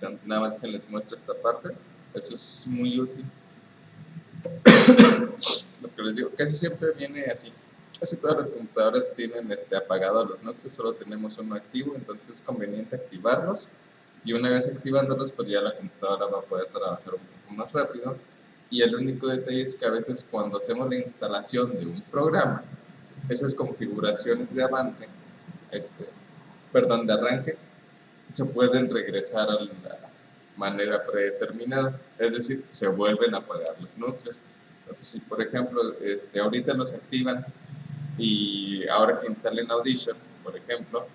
Entonces nada más que les muestro esta parte. Eso es muy útil. Lo que les digo, casi siempre viene así. Casi todas las computadoras tienen apagados los núcleos, solo tenemos uno activo, entonces es conveniente activarlos. Y una vez activándolos, pues ya la computadora va a poder trabajar un poco más rápido. Y el único detalle es que a veces cuando hacemos la instalación de un programa, esas configuraciones de avance, de arranque, se pueden regresar a la manera predeterminada, es decir, se vuelven a apagar los núcleos. Entonces, si por ejemplo, ahorita los activan y ahora que instalen Audition, por ejemplo,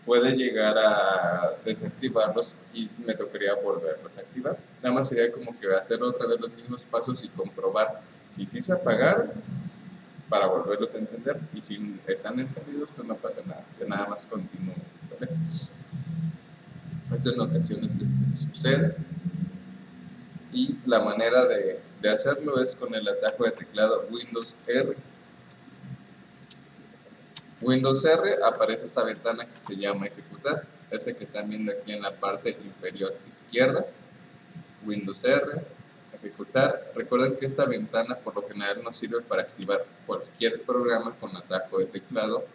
puede llegar a desactivarlos y me tocaría volverlos a activar. Nada más sería como que hacer otra vez los mismos pasos y comprobar si sí se apagaron para volverlos a encender, y si están encendidos pues no pasa nada, que nada más continúe, ¿sale? Eso en ocasiones sucede, y la manera de hacerlo es con el atajo de teclado Windows R. Windows R, aparece esta ventana que se llama ejecutar, ese que están viendo aquí en la parte inferior izquierda. Windows R, ejecutar. Recuerden que esta ventana por lo general nos sirve para activar cualquier programa con atajo de teclado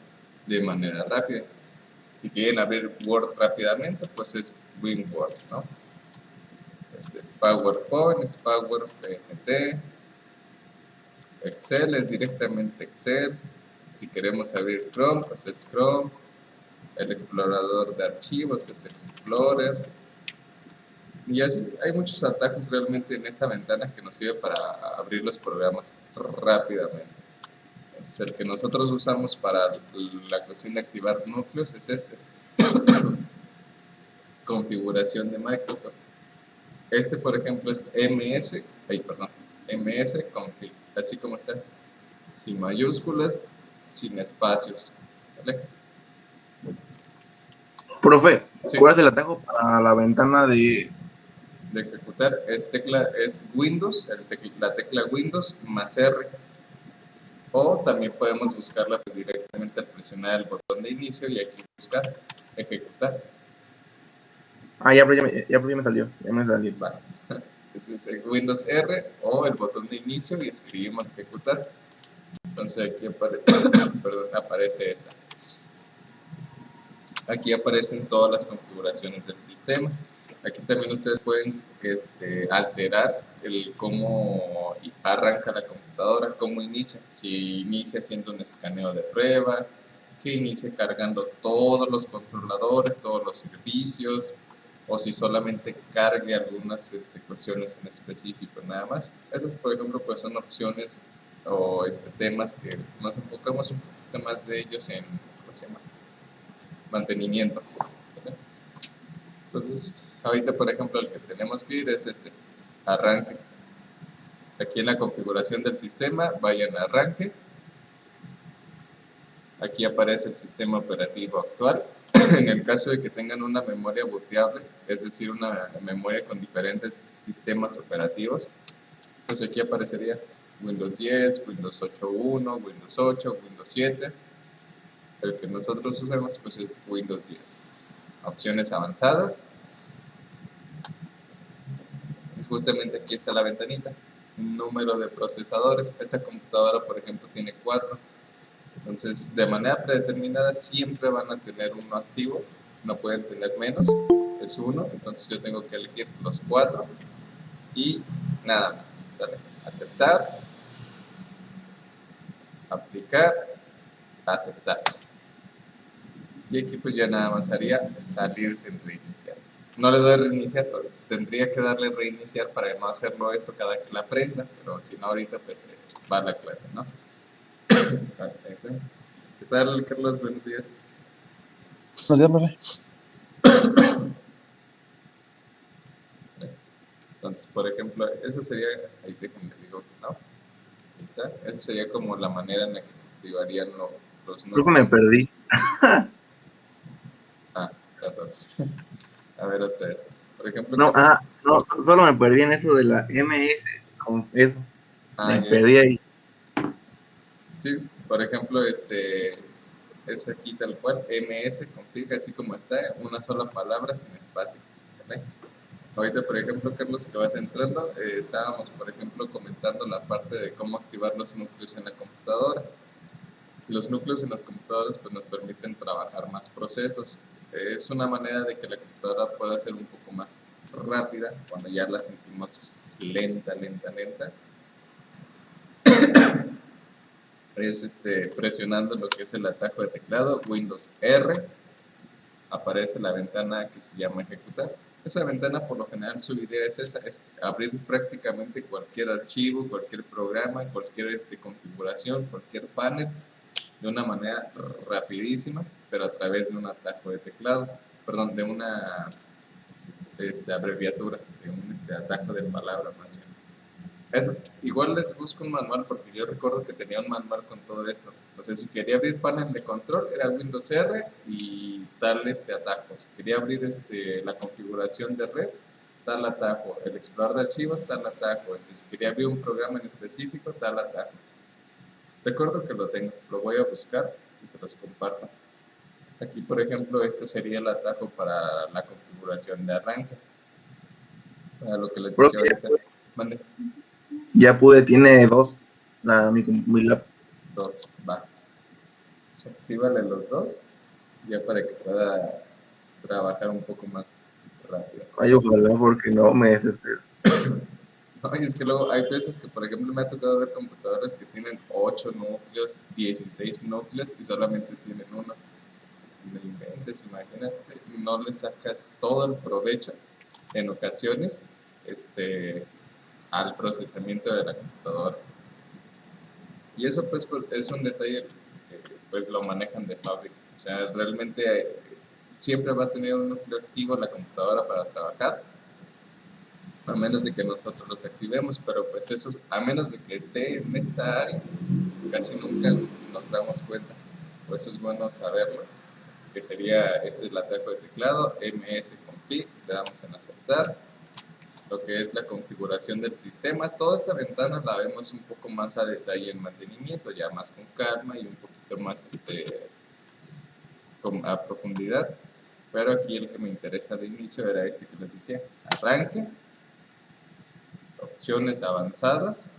de manera rápida. Si quieren abrir Word rápidamente, pues es WinWord, ¿no? PowerPoint es PowerPoint. Excel es directamente Excel. Si queremos abrir Chrome, pues es Chrome. El explorador de archivos es Explorer. Y así, hay muchos atajos realmente en esta ventana que nos sirve para abrir los programas rápidamente. Entonces, el que nosotros usamos para la cuestión de activar núcleos es configuración de Microsoft. Por ejemplo, es MS config, así como está, sin mayúsculas, sin espacios, ¿vale? Profe, Sí. ¿cuál es el atajo para la ventana de ejecutar? Es Windows, la tecla Windows más R. O también podemos buscarla pues, directamente al presionar el botón de inicio y aquí buscar ejecutar. ya me salió. Vale. Es Windows R o el botón de inicio y escribimos ejecutar. Entonces aquí aparece esa. Aquí aparecen todas las configuraciones del sistema. Aquí también ustedes pueden alterar cómo arranca la computadora, cómo inicia. Si inicia haciendo un escaneo de prueba, que inicie cargando todos los controladores, todos los servicios, o si solamente cargue algunas cuestiones en específico nada más. Esas, por ejemplo, pues son opciones o temas que nos enfocamos un poquito más de ellos en, ¿cómo se llama?, mantenimiento. ¿Vale? Entonces, ahorita, por ejemplo, el que tenemos que ir es arranque. Aquí en la configuración del sistema, vayan a arranque. Aquí aparece el sistema operativo actual. En el caso de que tengan una memoria booteable, es decir, una memoria con diferentes sistemas operativos, pues aquí aparecería Windows 10, Windows 8.1, Windows 8, Windows 7. El que nosotros usamos pues es Windows 10. Opciones avanzadas. Y justamente aquí está la ventanita. Un número de procesadores. Esta computadora, por ejemplo, tiene 4. Entonces, de manera predeterminada, siempre van a tener uno activo. No pueden tener menos. Es 1. Entonces, yo tengo que elegir los 4. Y nada más. ¿Sale? Aceptar. Aplicar. Aceptar. Y aquí pues ya nada más haría salir sin reiniciar. No le doy reiniciar, tendría que darle reiniciar para no hacerlo esto cada que la aprenda, pero si no ahorita pues va a la clase, ¿no? ¿Qué tal, Carlos? Buenos días. Buenos días, profe. Entonces, por ejemplo, eso sería, ahí déjenme digo que no, ahí está, esa sería como la manera en la que se activarían los núcleos. Creo que me perdí. Perdón. A ver, otra vez. Por ejemplo, No, solo me perdí en eso de la MS, con eso. Me perdí ahí. Sí, por ejemplo, es aquí tal cual, MS config, así como está, una sola palabra sin espacio, ¿sale? Ahorita, por ejemplo, Carlos, que vas entrando, estábamos, por ejemplo, comentando la parte de cómo activar los núcleos en la computadora. Los núcleos en las computadoras pues, nos permiten trabajar más procesos. Es una manera de que la computadora pueda ser un poco más rápida cuando ya la sentimos lenta. Es presionando lo que es el atajo de teclado, Windows R, aparece la ventana que se llama ejecutar. Esa ventana por lo general su idea es esa, es abrir prácticamente cualquier archivo, cualquier programa, cualquier configuración, cualquier panel de una manera rapidísima, pero a través de un atajo de teclado, perdón, de una abreviatura, de un atajo de palabra más bien. Igual les busco un manual porque yo recuerdo que tenía un manual con todo esto. O sea, si quería abrir panel de control era Windows R y tal atajo. Si quería abrir la configuración de red, tal atajo. El explorador de archivos, tal atajo. Si quería abrir un programa en específico, tal atajo. Recuerdo que lo tengo, lo voy a buscar y se los comparto. Aquí, por ejemplo, este sería el atajo para la configuración de arranque. Para lo que les decía ahorita. Mande. Ya pude, tiene dos, mi lap. Dos, va. Actívale los dos, ya para que pueda trabajar un poco más rápido. Ay, ojalá, porque no me desespero. No, y es que luego hay veces que, por ejemplo, me ha tocado ver computadoras que tienen 8 núcleos, 16 núcleos y solamente tienen uno. Si me inventes, imagínate, no le sacas todo el provecho en ocasiones al procesamiento de la computadora. Y eso pues es un detalle que pues lo manejan de fábrica. O sea, realmente siempre va a tener un núcleo activo la computadora para trabajar, a menos de que nosotros los activemos, pero pues eso, a menos de que esté en esta área, casi nunca nos damos cuenta. Por eso es bueno saberlo, que sería, este es el atajo de teclado, msconfig, le damos en aceptar, lo que es la configuración del sistema. Toda esta ventana la vemos un poco más a detalle en mantenimiento, ya más con calma y un poquito más a profundidad. Pero aquí el que me interesa de inicio era este que les decía, arranque, opciones avanzadas,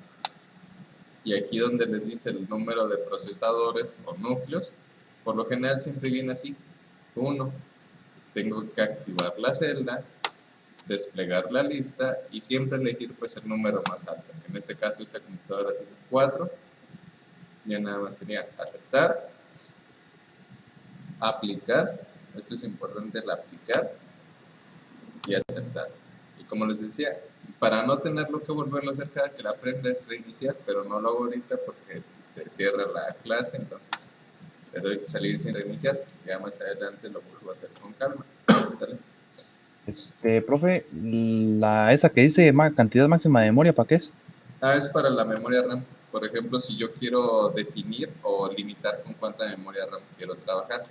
y aquí donde les dice el número de procesadores o núcleos, por lo general siempre viene así, 1, tengo que activar la celda, desplegar la lista y siempre elegir pues el número más alto, que en este caso esta computadora tiene 4, ya nada más sería aceptar, aplicar, esto es importante, el aplicar y aceptar. Y como les decía, para no tenerlo que volverlo a hacer cada que la aprenda es reiniciar, pero no lo hago ahorita porque se cierra la clase, entonces le doy salir sin reiniciar, ya más adelante lo vuelvo a hacer con calma. ¿Sale? Profe, esa que dice cantidad máxima de memoria, ¿para qué es? Es para la memoria RAM. Por ejemplo, si yo quiero definir o limitar con cuánta memoria RAM quiero trabajar.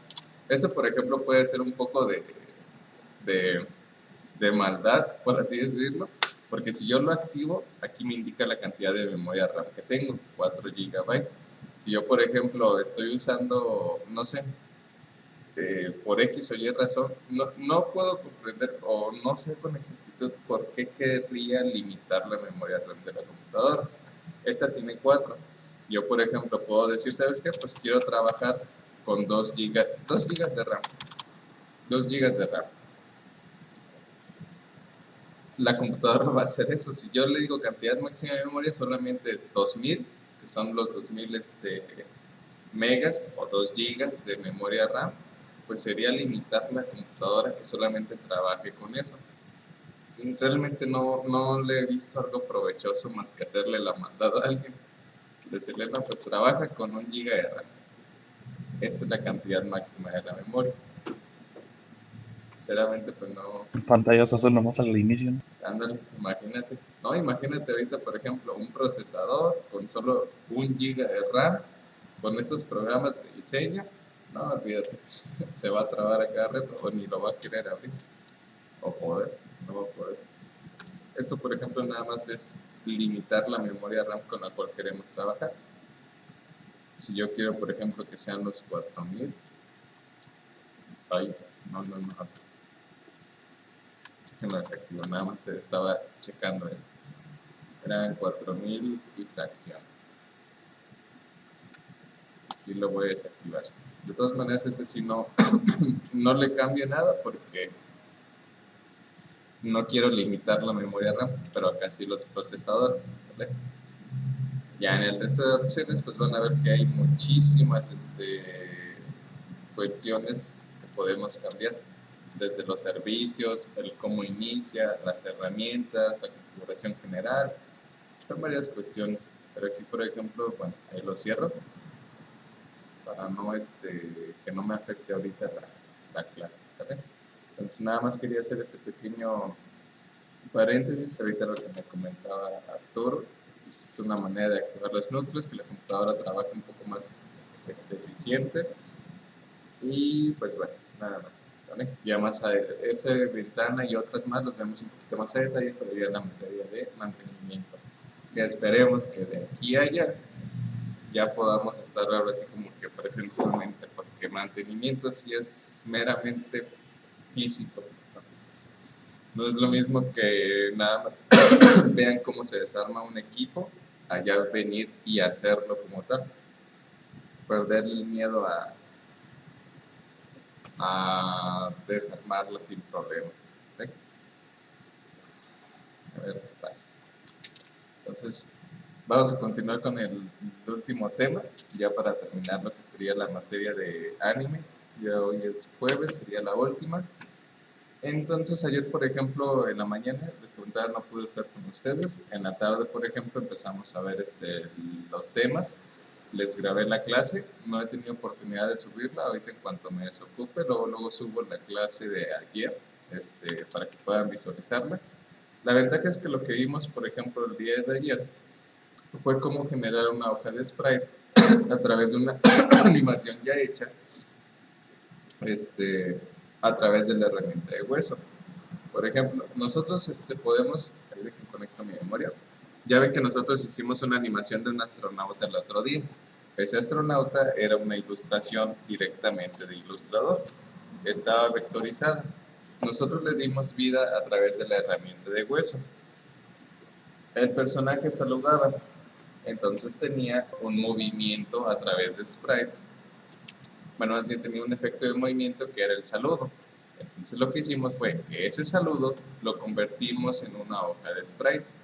Esto, por ejemplo, puede ser un poco de maldad, por así decirlo, porque si yo lo activo, aquí me indica la cantidad de memoria RAM que tengo, 4 GB. Si yo, por ejemplo, estoy usando, no sé, por X o Y razón, no puedo comprender o no sé con exactitud por qué querría limitar la memoria RAM de la computadora. Esta tiene 4. Yo, por ejemplo, puedo decir, ¿sabes qué? Pues quiero trabajar con 2 GB de RAM. 2 GB de RAM. La computadora va a hacer eso. Si yo le digo cantidad máxima de memoria, solamente 2000, que son los 2000 megas o 2 gigas de memoria RAM, pues sería limitar la computadora que solamente trabaje con eso. Y realmente no le he visto algo provechoso más que hacerle la maldad a alguien. Decirle, no, pues trabaja con 1 giga de RAM. Esa es la cantidad máxima de la memoria. Sinceramente, pues no. Pantallas azul nomás al inicio, ¿no? Ándale, imagínate. No, imagínate ahorita, por ejemplo, un procesador con solo 1 giga de RAM, con estos programas de diseño. No, olvídate, se va a trabar a cada reto o ni lo va a querer abrir. O poder, no va a poder. Eso, por ejemplo, nada más es limitar la memoria RAM con la cual queremos trabajar. Si yo quiero, por ejemplo, que sean los 4000, ay, no. que no desactivo, nada más estaba checando esto. Eran 4000 y fracción. Y lo voy a desactivar. De todas maneras, este sí no, no le cambio nada porque no quiero limitar la memoria RAM, pero acá sí los procesadores, ¿vale? Ya en el resto de opciones, pues van a ver que hay muchísimas cuestiones que podemos cambiar, desde los servicios, el cómo inicia, las herramientas, la configuración general, son varias cuestiones. Pero aquí, por ejemplo, bueno, ahí lo cierro para no que no me afecte ahorita la clase, ¿sale? Entonces nada más quería hacer ese pequeño paréntesis ahorita lo que me comentaba Arturo. Es una manera de activar los núcleos, que la computadora trabaje un poco más eficiente. Y pues bueno, nada más, ¿vale? Ya más a esa ventana y otras más los vemos un poquito más a detalle, pero ya en la materia de mantenimiento, que esperemos que de aquí a allá ya podamos estar ahora así como que presencialmente, porque mantenimiento sí es meramente físico, ¿no? No es lo mismo que nada más vean cómo se desarma un equipo, allá venir y hacerlo como tal, perder el miedo a desarmarlo sin problema. ¿Sí? A ver qué pasa. Entonces, vamos a continuar con el último tema, ya para terminar lo que sería la materia de anime. Ya hoy es jueves, sería la última. Entonces, ayer, por ejemplo, en la mañana, les comentaba, no pude estar con ustedes. En la tarde, por ejemplo, empezamos a ver los temas. Les grabé la clase, no he tenido oportunidad de subirla. Ahorita, en cuanto me desocupe, luego subo la clase de ayer para que puedan visualizarla. La ventaja es que lo que vimos, por ejemplo, el día de ayer, fue cómo generar una hoja de sprite a través de una animación ya hecha, a través de la herramienta de hueso. Por ejemplo, nosotros podemos, ahí dejen conecto mi memoria, ya ven que nosotros hicimos una animación de un astronauta el otro día. Ese astronauta era una ilustración directamente de Illustrator, estaba vectorizada. Nosotros le dimos vida a través de la herramienta de hueso. El personaje saludaba, entonces tenía un movimiento a través de sprites. Bueno, más bien tenía un efecto de movimiento que era el saludo. Entonces lo que hicimos fue que ese saludo lo convertimos en una hoja de sprites.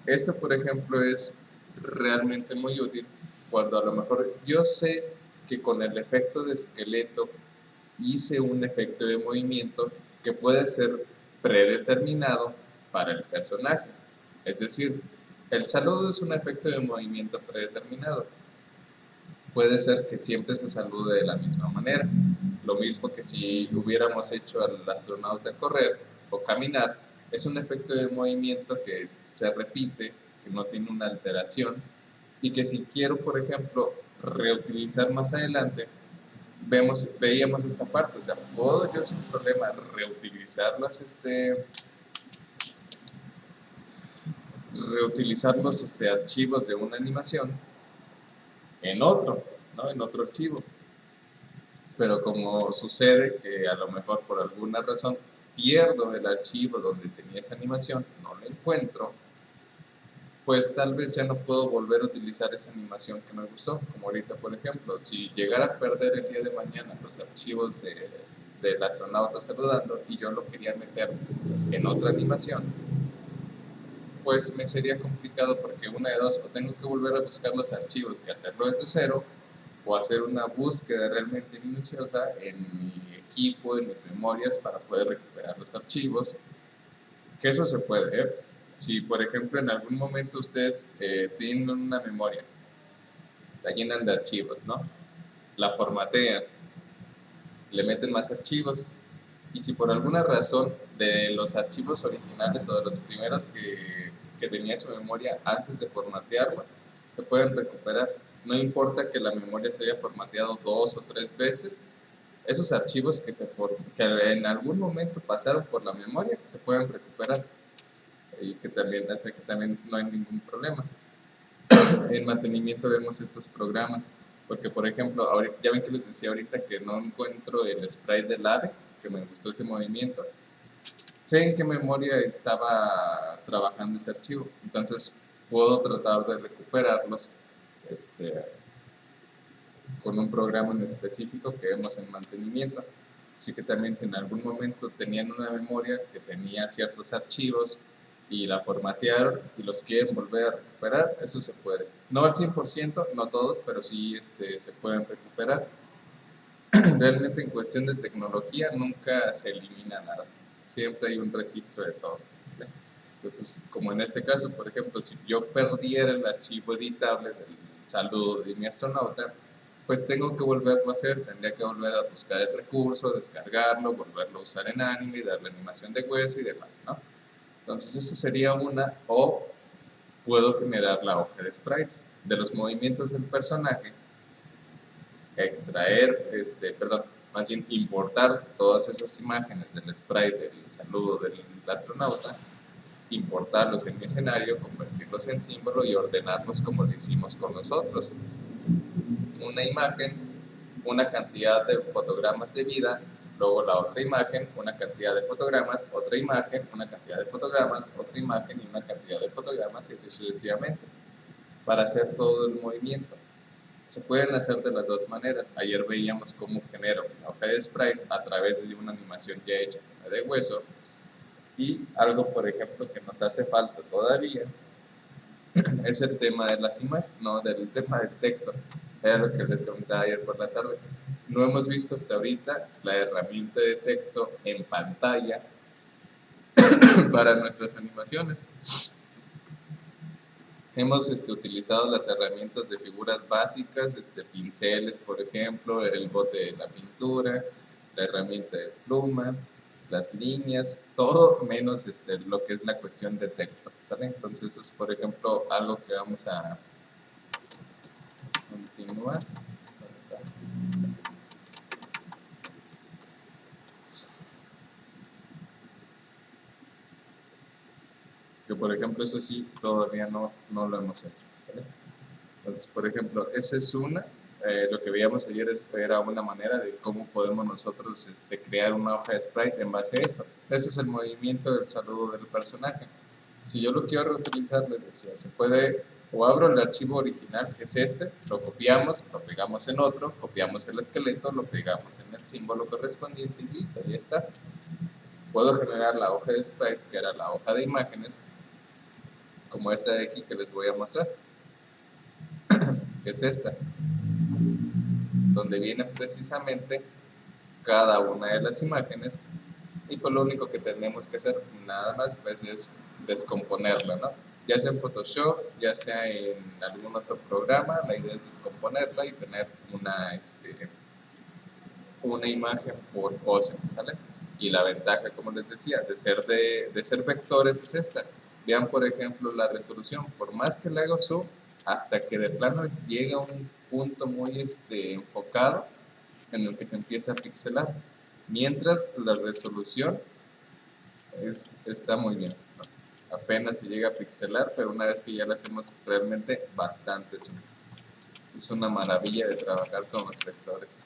Esto, por ejemplo, es realmente muy útil cuando a lo mejor yo sé que con el efecto de esqueleto hice un efecto de movimiento que puede ser predeterminado para el personaje. Es decir, el saludo es un efecto de movimiento predeterminado. Puede ser que siempre se salude de la misma manera. Lo mismo que si hubiéramos hecho al astronauta correr o caminar, es un efecto de movimiento que se repite, que no tiene una alteración, y que si quiero, por ejemplo, reutilizar más adelante, veíamos esta parte, o sea, puedo yo sin problema reutilizar los archivos de una animación en otro, ¿no? En otro archivo. Pero como sucede que a lo mejor por alguna razón pierdo el archivo donde tenía esa animación, no lo encuentro, pues tal vez ya no puedo volver a utilizar esa animación que me gustó, como ahorita por ejemplo, si llegara a perder el día de mañana los archivos del astronauta saludando y yo lo quería meter en otra animación, pues me sería complicado porque una de dos, o tengo que volver a buscar los archivos y hacerlo desde cero, o hacer una búsqueda realmente minuciosa en mi equipo, en mis memorias para poder recuperar los archivos, que eso se puede, ¿eh? Si por ejemplo en algún momento ustedes tienen una memoria, la llenan de archivos, ¿no? La formatean, le meten más archivos, y si por alguna razón de los archivos originales o de los primeros que tenía su memoria antes de formatearla, se pueden recuperar. No importa que la memoria se haya formateado 2 o 3 veces, esos archivos que en algún momento pasaron por la memoria se pueden recuperar, y que también hace que también no hay ningún problema. En mantenimiento vemos estos programas, porque por ejemplo, ahorita, ya ven que les decía ahorita que no encuentro el sprite del ave, que me gustó ese movimiento. sé en qué memoria estaba trabajando ese archivo, entonces puedo tratar de recuperarlos con un programa en específico que vemos en mantenimiento. Así que también si en algún momento tenían una memoria que tenía ciertos archivos y la formatearon y los quieren volver a recuperar, eso se puede. No al 100%, no todos, pero sí se pueden recuperar. Realmente en cuestión de tecnología nunca se elimina nada. Siempre hay un registro de todo. ¿Vale? Entonces, como en este caso, por ejemplo, si yo perdiera el archivo editable del saludo de mi astronauta, pues tengo que volverlo a hacer, tendría que volver a buscar el recurso, descargarlo, volverlo a usar en Anime, darle animación de hueso y demás, ¿no? Entonces, eso sería una, o puedo generar la hoja de sprites de los movimientos del personaje, extraer, más bien importar todas esas imágenes del sprite del saludo del astronauta, importarlos en mi escenario, convertirlos en símbolo y ordenarlos como lo hicimos con nosotros. Una imagen, una cantidad de fotogramas de vida, luego la otra imagen, una cantidad de fotogramas, otra imagen, una cantidad de fotogramas, otra imagen y una cantidad de fotogramas y así sucesivamente, para hacer todo el movimiento. Se pueden hacer de las dos maneras. Ayer veíamos cómo genero una hoja de sprite a través de una animación ya hecha de hueso. Y algo, por ejemplo, que nos hace falta todavía es el tema de las imágenes, no, del tema del texto. Era lo que les comentaba ayer por la tarde. No hemos visto hasta ahorita la herramienta de texto en pantalla para nuestras animaciones. Hemos utilizado las herramientas de figuras básicas, pinceles, por ejemplo, el bote de la pintura, la herramienta de pluma, las líneas, todo menos lo que es la cuestión de texto, ¿sale? Entonces eso es, por ejemplo, algo que vamos a continuar. ¿Dónde está? Que por ejemplo eso sí todavía no lo hemos hecho, ¿sale? Entonces, por ejemplo, esa es una, lo que veíamos ayer era una manera de cómo podemos nosotros crear una hoja de sprite en base a esto. Ese es el movimiento del saludo del personaje. Si yo lo quiero reutilizar, les decía, se puede, o abro el archivo original, que es lo copiamos, lo pegamos en otro, copiamos el esqueleto, lo pegamos en el símbolo correspondiente y listo, ya está. Puedo generar la hoja de sprite, que era la hoja de imágenes, como esta de aquí que les voy a mostrar, que es esta, donde viene precisamente cada una de las imágenes y pues lo único que tenemos que hacer nada más pues es descomponerla, ¿no? Ya sea en Photoshop, ya sea en algún otro programa, la idea es descomponerla y tener una imagen por pose, ¿sale? Y la ventaja, como les decía, de ser vectores es esta. Vean, por ejemplo, la resolución. Por más que le haga zoom, hasta que de plano llega a un punto muy enfocado en el que se empieza a pixelar. Mientras la resolución está muy bien, ¿no? Apenas se llega a pixelar, pero una vez que ya la hacemos realmente bastante zoom. Eso es una maravilla de trabajar con los vectores.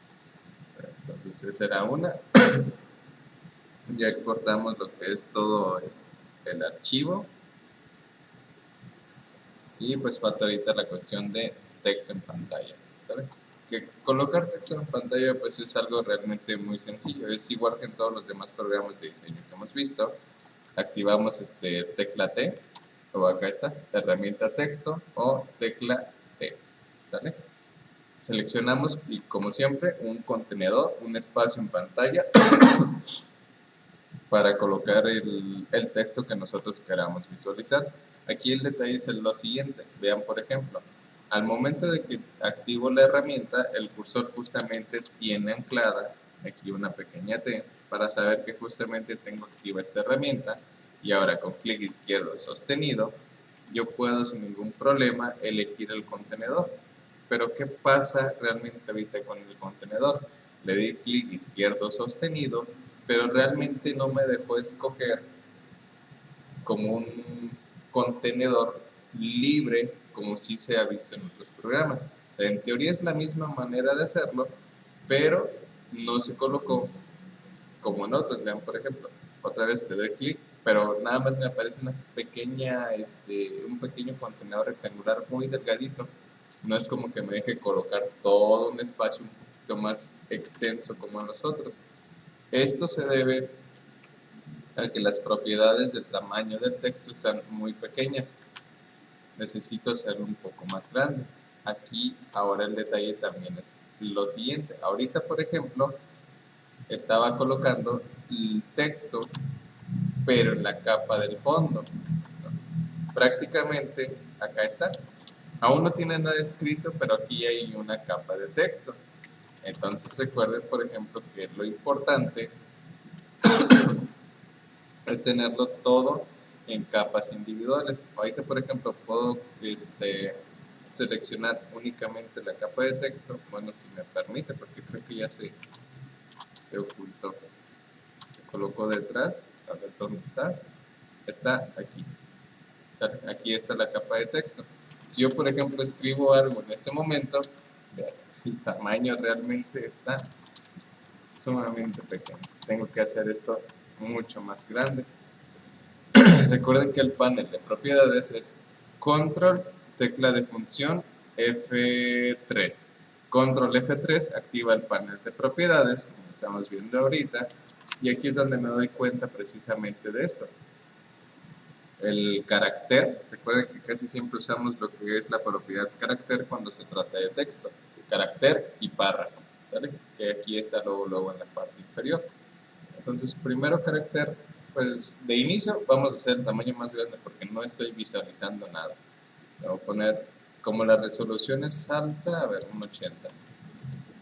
Entonces esa era una. Ya exportamos lo que es todo el archivo. Y pues falta ahorita la cuestión de texto en pantalla, ¿sabes? Que colocar texto en pantalla pues es algo realmente muy sencillo. Es igual que en todos los demás programas de diseño que hemos visto. Activamos tecla T, o acá está, herramienta texto o tecla T, ¿sale? Seleccionamos y como siempre un contenedor, un espacio en pantalla para colocar el texto que nosotros queramos visualizar. Aquí el detalle es lo siguiente, vean por ejemplo, al momento de que activo la herramienta, el cursor justamente tiene anclada aquí una pequeña T para saber que justamente tengo activa esta herramienta y ahora con clic izquierdo sostenido yo puedo sin ningún problema elegir el contenedor. Pero ¿qué pasa realmente ahorita con el contenedor? Le di clic izquierdo sostenido, pero realmente no me dejó escoger como un contenedor libre como si se ha visto en otros programas. O sea, en teoría es la misma manera de hacerlo, pero no se colocó como en otros. Vean, por ejemplo, otra vez le doy clic, pero nada más me aparece una pequeña, un pequeño contenedor rectangular muy delgadito. No es como que me deje colocar todo un espacio un poquito más extenso como en los otros. Esto se debe a que las propiedades del tamaño del texto están muy pequeñas. Necesito hacerlo un poco más grande. Aquí ahora el detalle también es lo siguiente. Ahorita, por ejemplo, estaba colocando el texto, pero en la capa del fondo. Prácticamente acá está. Aún no tiene nada escrito, pero aquí hay una capa de texto. Entonces recuerden, por ejemplo, que lo importante es tenerlo todo en capas individuales. Ahorita, por ejemplo, puedo seleccionar únicamente la capa de texto. Bueno, si me permite, porque creo que ya se ocultó. Se colocó detrás. A ver dónde está. Está aquí. Aquí está la capa de texto. Si yo, por ejemplo, escribo algo en este momento, vean, el tamaño realmente está sumamente pequeño. Tengo que hacer esto mucho más grande. Recuerden que el panel de propiedades es control, tecla de función, F3. Control F3 activa el panel de propiedades, como estamos viendo ahorita, y aquí es donde me doy cuenta precisamente de esto. El carácter, recuerden que casi siempre usamos lo que es la propiedad carácter cuando se trata de texto, carácter y párrafo, ¿sale? Que aquí está luego en la parte inferior. Entonces, primero carácter, pues de inicio vamos a hacer el tamaño más grande porque no estoy visualizando nada. Le voy a poner, como la resolución es alta, a ver, un 80.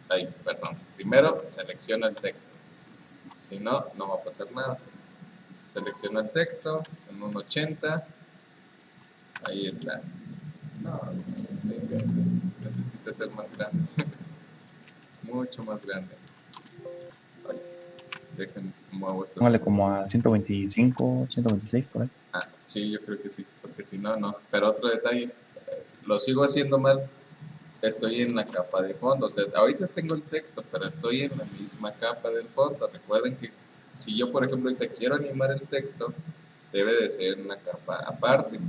Ahí, perdón. Primero selecciona el texto, si no, no va a pasar nada. Se selecciona el texto en un 80. Ahí está. No, necesita ser más grande. Mucho más grande. Ay, dejen, muevo esto. Póngale como a 125, 126 por ahí. Ah, sí, yo creo que sí, porque si no, no. Pero otro detalle, lo sigo haciendo mal. Estoy en la capa de fondo. O sea, ahorita tengo el texto, pero estoy en la misma capa del fondo. Recuerden que si yo, por ejemplo, ahorita quiero animar el texto, debe de ser una capa aparte.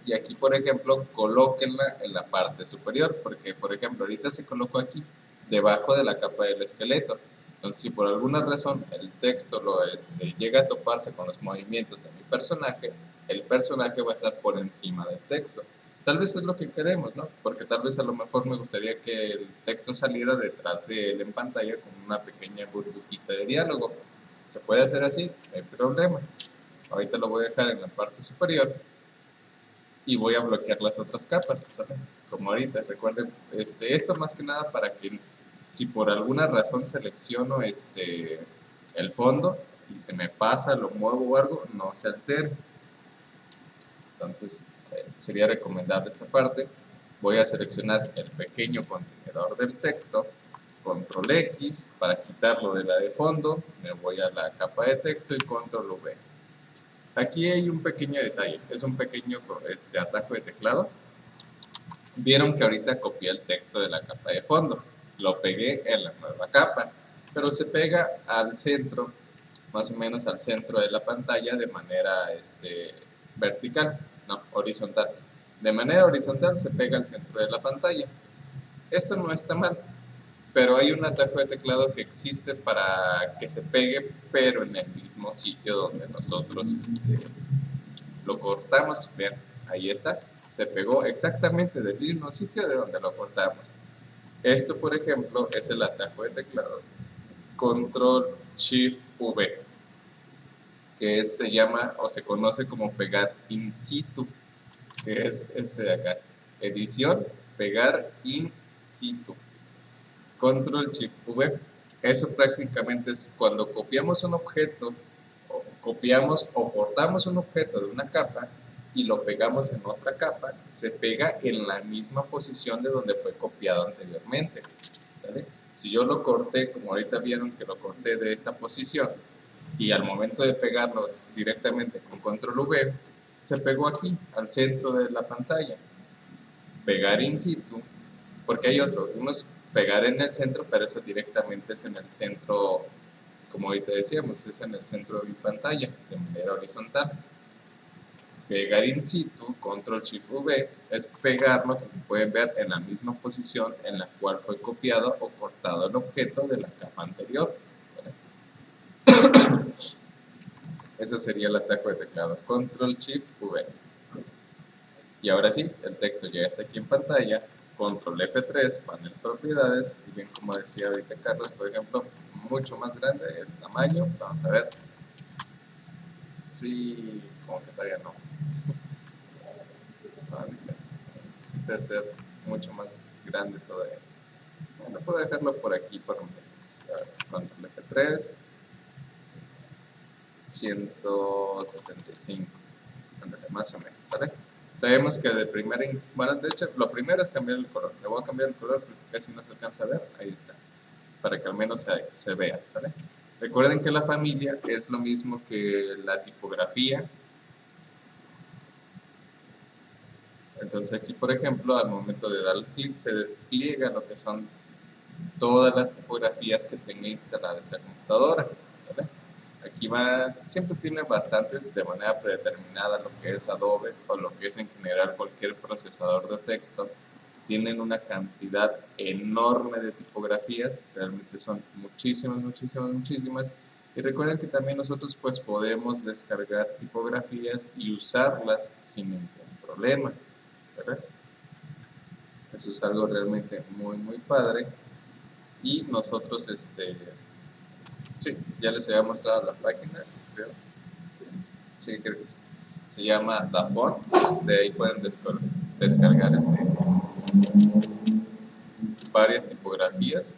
Y aquí, por ejemplo, colóquenla en la parte superior, porque, por ejemplo, ahorita se colocó aquí, debajo de la capa del esqueleto. Entonces, si por alguna razón el texto llega a toparse con los movimientos de mi personaje, el personaje va a estar por encima del texto. Tal vez es lo que queremos, ¿no? Porque tal vez a lo mejor me gustaría que el texto saliera detrás de él en pantalla con una pequeña burbujita de diálogo. ¿Se puede hacer así? No hay problema. Ahorita lo voy a dejar en la parte superior y voy a bloquear las otras capas, ¿saben? Como ahorita, recuerden, esto más que nada para que si por alguna razón selecciono el fondo y se me pasa, lo muevo o algo, no se altere. Entonces, sería recomendable esta parte. Voy a seleccionar el pequeño contenedor del texto, control X para quitarlo de la de fondo, me voy a la capa de texto y control V. Aquí hay un pequeño detalle, es un pequeño atajo de teclado. Vieron que ahorita copié el texto de la capa de fondo, lo pegué en la nueva capa, pero se pega al centro, más o menos al centro de la pantalla de manera vertical, no, horizontal. De manera horizontal se pega al centro de la pantalla. Esto no está mal, pero hay un atajo de teclado que existe para que se pegue, pero en el mismo sitio donde nosotros lo cortamos. Vean, ahí está, se pegó exactamente del mismo sitio de donde lo cortamos. Esto, por ejemplo, es el atajo de teclado Control Shift V, que se llama o se conoce como pegar in situ, que es de acá, edición, pegar in situ. Control Shift V, eso prácticamente es cuando copiamos un objeto, o copiamos o cortamos un objeto de una capa y lo pegamos en otra capa, se pega en la misma posición de donde fue copiado anteriormente, ¿vale? Si yo lo corté, como ahorita vieron que lo corté de esta posición, y al momento de pegarlo directamente con control V, se pegó aquí, al centro de la pantalla. Pegar in situ, porque hay otro, uno es pegar en el centro, pero eso directamente es en el centro como ahorita decíamos, es en el centro de mi pantalla, de manera horizontal. Pegar in situ, control shift V, es pegarlo, como pueden ver, en la misma posición en la cual fue copiado o cortado el objeto de la capa anterior. ¿Vale? Ese sería el ataque de teclado, control shift V. Y ahora sí, el texto ya está aquí en pantalla, control F3, panel propiedades, y bien como decía ahorita Carlos, por ejemplo, mucho más grande el tamaño, vamos a ver, sí, como que todavía no, necesita ser mucho más grande todavía. Bueno, puedo dejarlo por aquí por momentos. Control F3, 175, más o menos, ¿sale? Sabemos que de primera bueno, de hecho, lo primero es cambiar el color. Le voy a cambiar el color porque casi no se alcanza a ver. Ahí está. Para que al menos se vea, ¿sale? Recuerden que la familia es lo mismo que la tipografía. Entonces aquí, por ejemplo, al momento de dar clic, se despliega lo que son todas las tipografías que tenga instalada esta computadora, ¿vale? Aquí siempre tiene bastantes de manera predeterminada lo que es Adobe o lo que es en general cualquier procesador de texto. Tienen una cantidad enorme de tipografías, realmente son muchísimas, muchísimas, muchísimas. Y recuerden que también nosotros pues podemos descargar tipografías y usarlas sin ningún problema, ¿verdad? Eso es algo realmente muy, muy padre. Y nosotros, sí, ya les había mostrado la página, creo. Sí, creo que sí. Se llama Dafont, de ahí pueden descargar varias tipografías.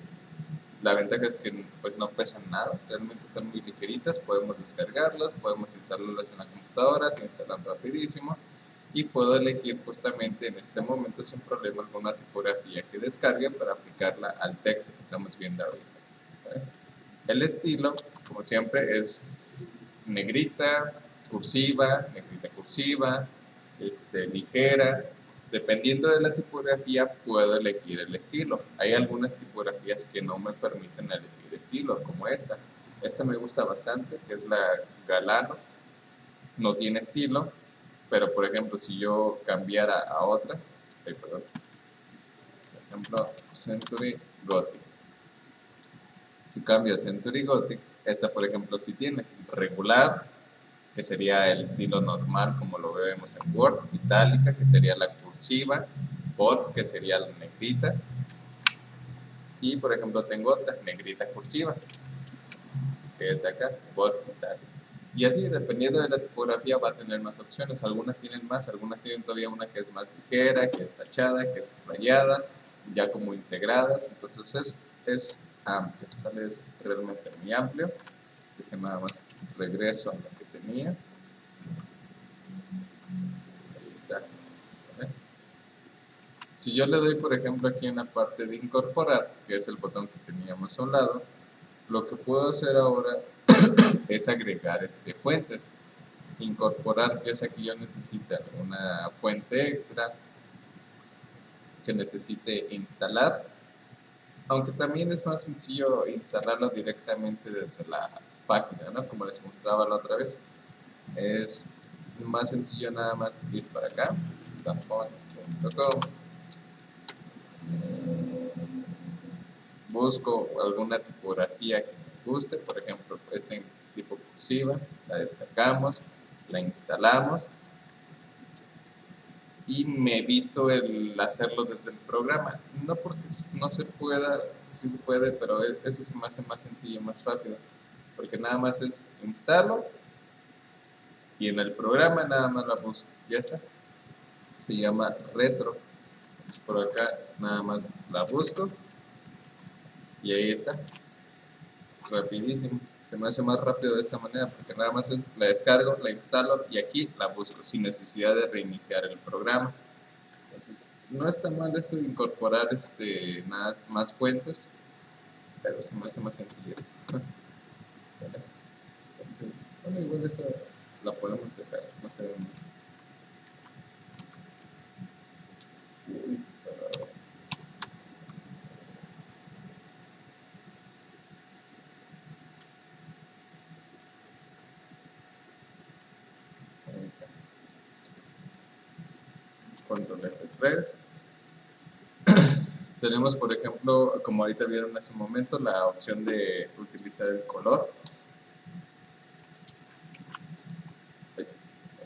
La ventaja es que pues no pesan nada, realmente son muy ligeritas, podemos descargarlas, podemos instalarlas en la computadora, se instalan rapidísimo y puedo elegir justamente en este momento sin problema alguna tipografía que descargue para aplicarla al texto que estamos viendo ahorita. ¿Okay? El estilo, como siempre, es negrita, cursiva, ligera. Dependiendo de la tipografía, puedo elegir el estilo. Hay algunas tipografías que no me permiten elegir estilo, como esta. Esta me gusta bastante, que es la Galano. No tiene estilo, pero por ejemplo, si yo cambiara a otra, por ejemplo, Century Gothic. Si cambio a Century Gothic, esta por ejemplo sí tiene regular, que sería el estilo normal como lo vemos en Word, itálica, que sería la cursiva, bold, que sería la negrita, y por ejemplo tengo otra, negrita cursiva, que es acá, bold, itálica. Y así, dependiendo de la tipografía, va a tener más opciones. Algunas tienen más, algunas tienen todavía una que es más ligera, que es tachada, que es rayada, ya como integradas. Entonces es amplio, ¿sale? Es realmente muy amplio. Así que nada más regreso a lo que tenía. Ahí está. ¿Vale? Si yo le doy, por ejemplo, aquí en la parte de incorporar, que es el botón que teníamos a un lado, lo que puedo hacer ahora es agregar fuentes. Incorporar, que es aquí yo necesito una fuente extra que necesite instalar, aunque también es más sencillo instalarlo directamente desde la página, ¿no? Como les mostraba la otra vez, es más sencillo nada más ir para acá, dafont.com, busco alguna tipografía que me guste, por ejemplo, este tipo cursiva, la descargamos, la instalamos y me evito el hacerlo desde el programa. No porque no se pueda, sí se puede, pero eso se me hace más sencillo, más rápido, porque nada más es instalo y en el programa nada más la busco, ya está. Se llama retro. Entonces por acá nada más la busco y ahí está. Rapidísimo. Se me hace más rápido de esa manera porque nada más la descargo, la instalo y aquí la busco sin necesidad de reiniciar el programa. Entonces, no está mal esto de incorporar nada más fuentes, pero se me hace más sencillo esto. ¿Vale? Entonces, bueno, igual esto la podemos dejar, no sé. está. Control F3. Tenemos, por ejemplo, como ahorita vieron hace un momento, la opción de utilizar el color.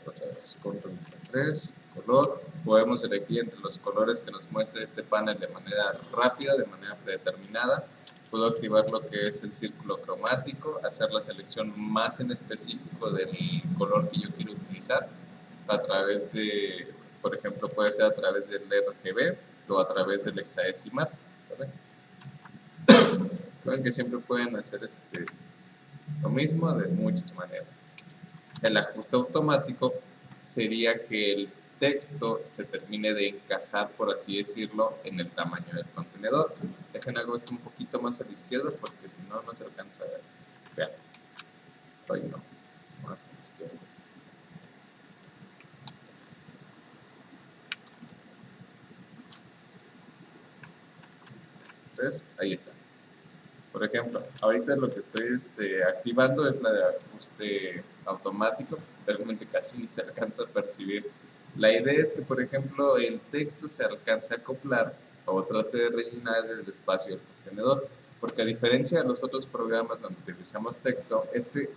Otra vez, Control F3, color. Podemos elegir entre los colores que nos muestre este panel de manera rápida, de manera predeterminada. Puedo activar lo que es el círculo cromático, hacer la selección más en específico del color que yo quiero utilizar a través de, por ejemplo, puede ser a través del RGB o a través del hexadecimal. Ven que siempre pueden hacer lo mismo de muchas maneras. El ajuste automático sería que el texto se termine de encajar, por así decirlo, en el tamaño del contenedor. Dejen algo esto un poquito más a la izquierda porque si no, no se alcanza a ver. Vean. Ahí no. Más a la izquierda. Entonces, ahí está. Por ejemplo, ahorita lo que estoy activando es la de ajuste automático. Realmente casi ni se alcanza a percibir. La idea es que, por ejemplo, el texto se alcance a acoplar o trate de rellenar el espacio del contenedor. Porque a diferencia de los otros programas donde utilizamos texto, este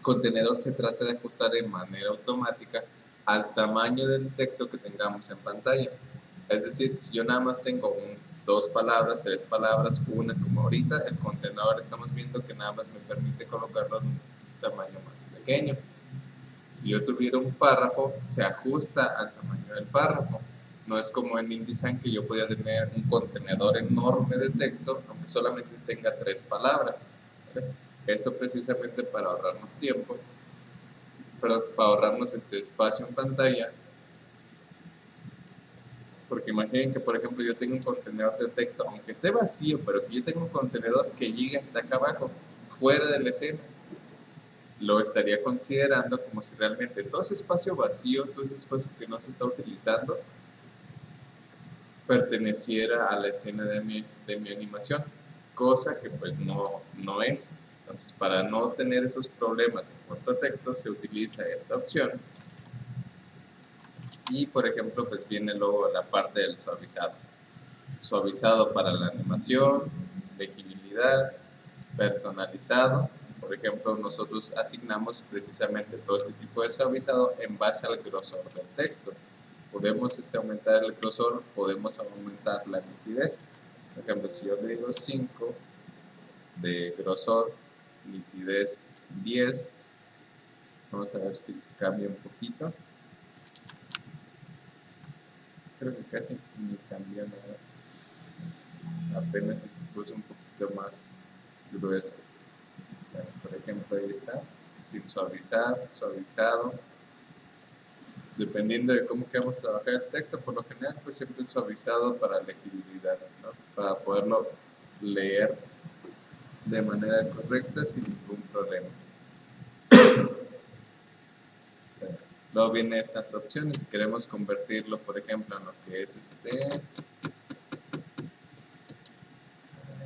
contenedor se trata de ajustar de manera automática al tamaño del texto que tengamos en pantalla. Es decir, si yo nada más tengo 2 palabras, 3 palabras, una como ahorita, el contenedor estamos viendo que nada más me permite colocarlo en un tamaño más pequeño. Si yo tuviera un párrafo, se ajusta al tamaño del párrafo. No es como en InDesign que yo podía tener un contenedor enorme de texto, aunque solamente tenga 3 palabras. ¿Vale? Eso precisamente para ahorrarnos tiempo, para ahorrarnos espacio en pantalla. Porque imaginen que, por ejemplo, yo tengo un contenedor de texto, aunque esté vacío, pero que yo tengo un contenedor que llegue hasta acá abajo, fuera de la escena. Lo estaría considerando como si realmente todo ese espacio vacío, todo ese espacio que no se está utilizando, perteneciera a la escena de mi animación, cosa que pues no es. Entonces, para no tener esos problemas en cuanto a texto, se utiliza esta opción. Y, por ejemplo, pues viene luego la parte del suavizado. Suavizado para la animación, legibilidad, personalizado. Por ejemplo, nosotros asignamos precisamente todo este tipo de suavizado en base al grosor del texto. Podemos aumentar el grosor, podemos aumentar la nitidez. Por ejemplo, si yo le digo 5 de grosor, nitidez 10, vamos a ver si cambia un poquito. Creo que casi ni cambió nada. Apenas si se puso un poquito más grueso. Bueno, por ejemplo, ahí está, sin suavizar, suavizado. Dependiendo de cómo queramos trabajar el texto, por lo general, pues siempre es suavizado para legibilidad, ¿no? Para poderlo leer de manera correcta sin ningún problema. Bueno, luego vienen estas opciones. Si queremos convertirlo, por ejemplo, en lo que es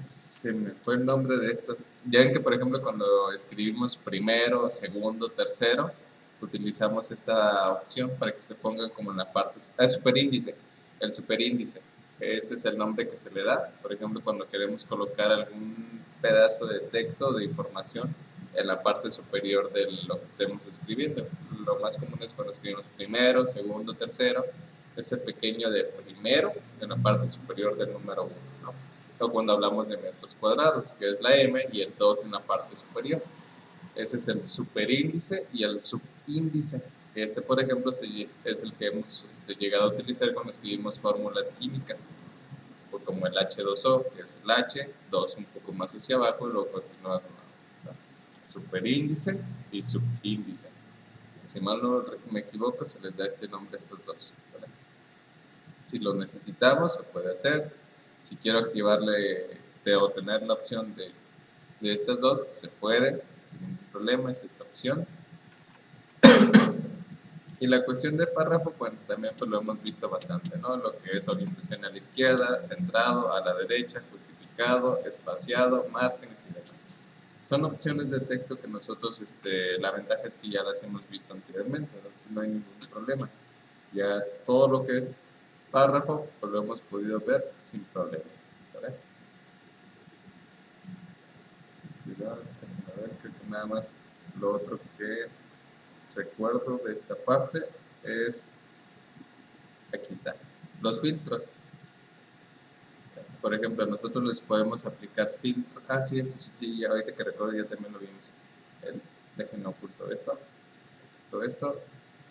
se me fue el nombre de esto. Ya ven que, por ejemplo, cuando escribimos primero, segundo, tercero, utilizamos esta opción para que se ponga como en la parte, superíndice, el superíndice. Ese es el nombre que se le da. Por ejemplo, cuando queremos colocar algún pedazo de texto, de información, en la parte superior de lo que estemos escribiendo. Lo más común es cuando escribimos primero, segundo, tercero, ese pequeño de primero en la parte superior del número 1, ¿no? O cuando hablamos de metros cuadrados, que es la M, y el 2 en la parte superior. Ese es el superíndice y el subíndice. Por ejemplo, es el que hemos llegado a utilizar cuando escribimos fórmulas químicas, como el H2O, que es el H, 2 un poco más hacia abajo, y luego continúa con superíndice y subíndice. Si mal no me equivoco, se les da este nombre a estos dos, ¿vale? Si lo necesitamos, se puede hacer. Si quiero activarle o tener la opción de estas dos, se puede, sin ningún problema, es esta opción. Y la cuestión de párrafo, bueno, también pues lo hemos visto bastante, ¿no? Lo que es orientación a la izquierda, centrado, a la derecha, justificado, espaciado, márgenes y demás. son opciones de texto que nosotros, la ventaja es que ya las hemos visto anteriormente, entonces no hay ningún problema. Ya todo lo que es párrafo, pues lo hemos podido ver sin problema, ¿vale? Cuidado, a ver, creo que nada más lo otro que recuerdo de esta parte es, aquí está, los filtros. Por ejemplo, nosotros les podemos aplicar filtros. Ah, sí, sí, ahorita que recuerdo ya también lo vimos. Déjenme oculto esto, todo esto,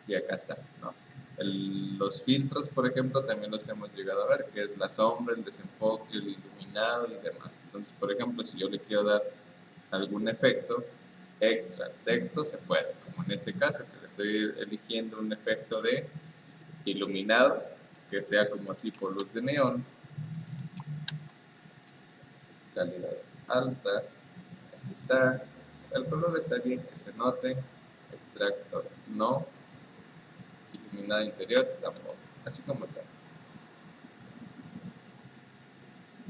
y acá está, ¿no? Los filtros, por ejemplo, también los hemos llegado a ver, que es la sombra, el desenfoque, el iluminado y demás. Entonces, por ejemplo, si yo le quiero dar algún efecto extra al texto, se puede, como en este caso, que le estoy eligiendo un efecto de iluminado, que sea como tipo luz de neón, calidad alta, aquí está, el color está bien, que se note, extracto no, iluminado interior tampoco, así como está.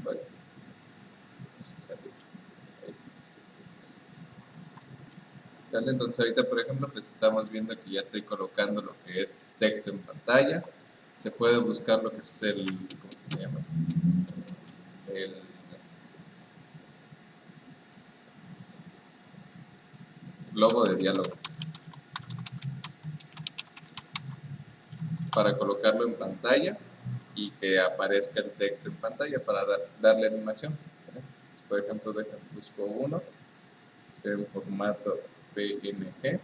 Bueno, ahí está. ¿Sale? Entonces ahorita, por ejemplo, pues estamos viendo que ya estoy colocando lo que es texto en pantalla. Se puede buscar lo que es ¿cómo se llama? El globo de diálogo. Para colocarlo en pantalla y que aparezca el texto en pantalla para darle animación. ¿Sale? Entonces, por ejemplo, busco uno, sea en formato PNG.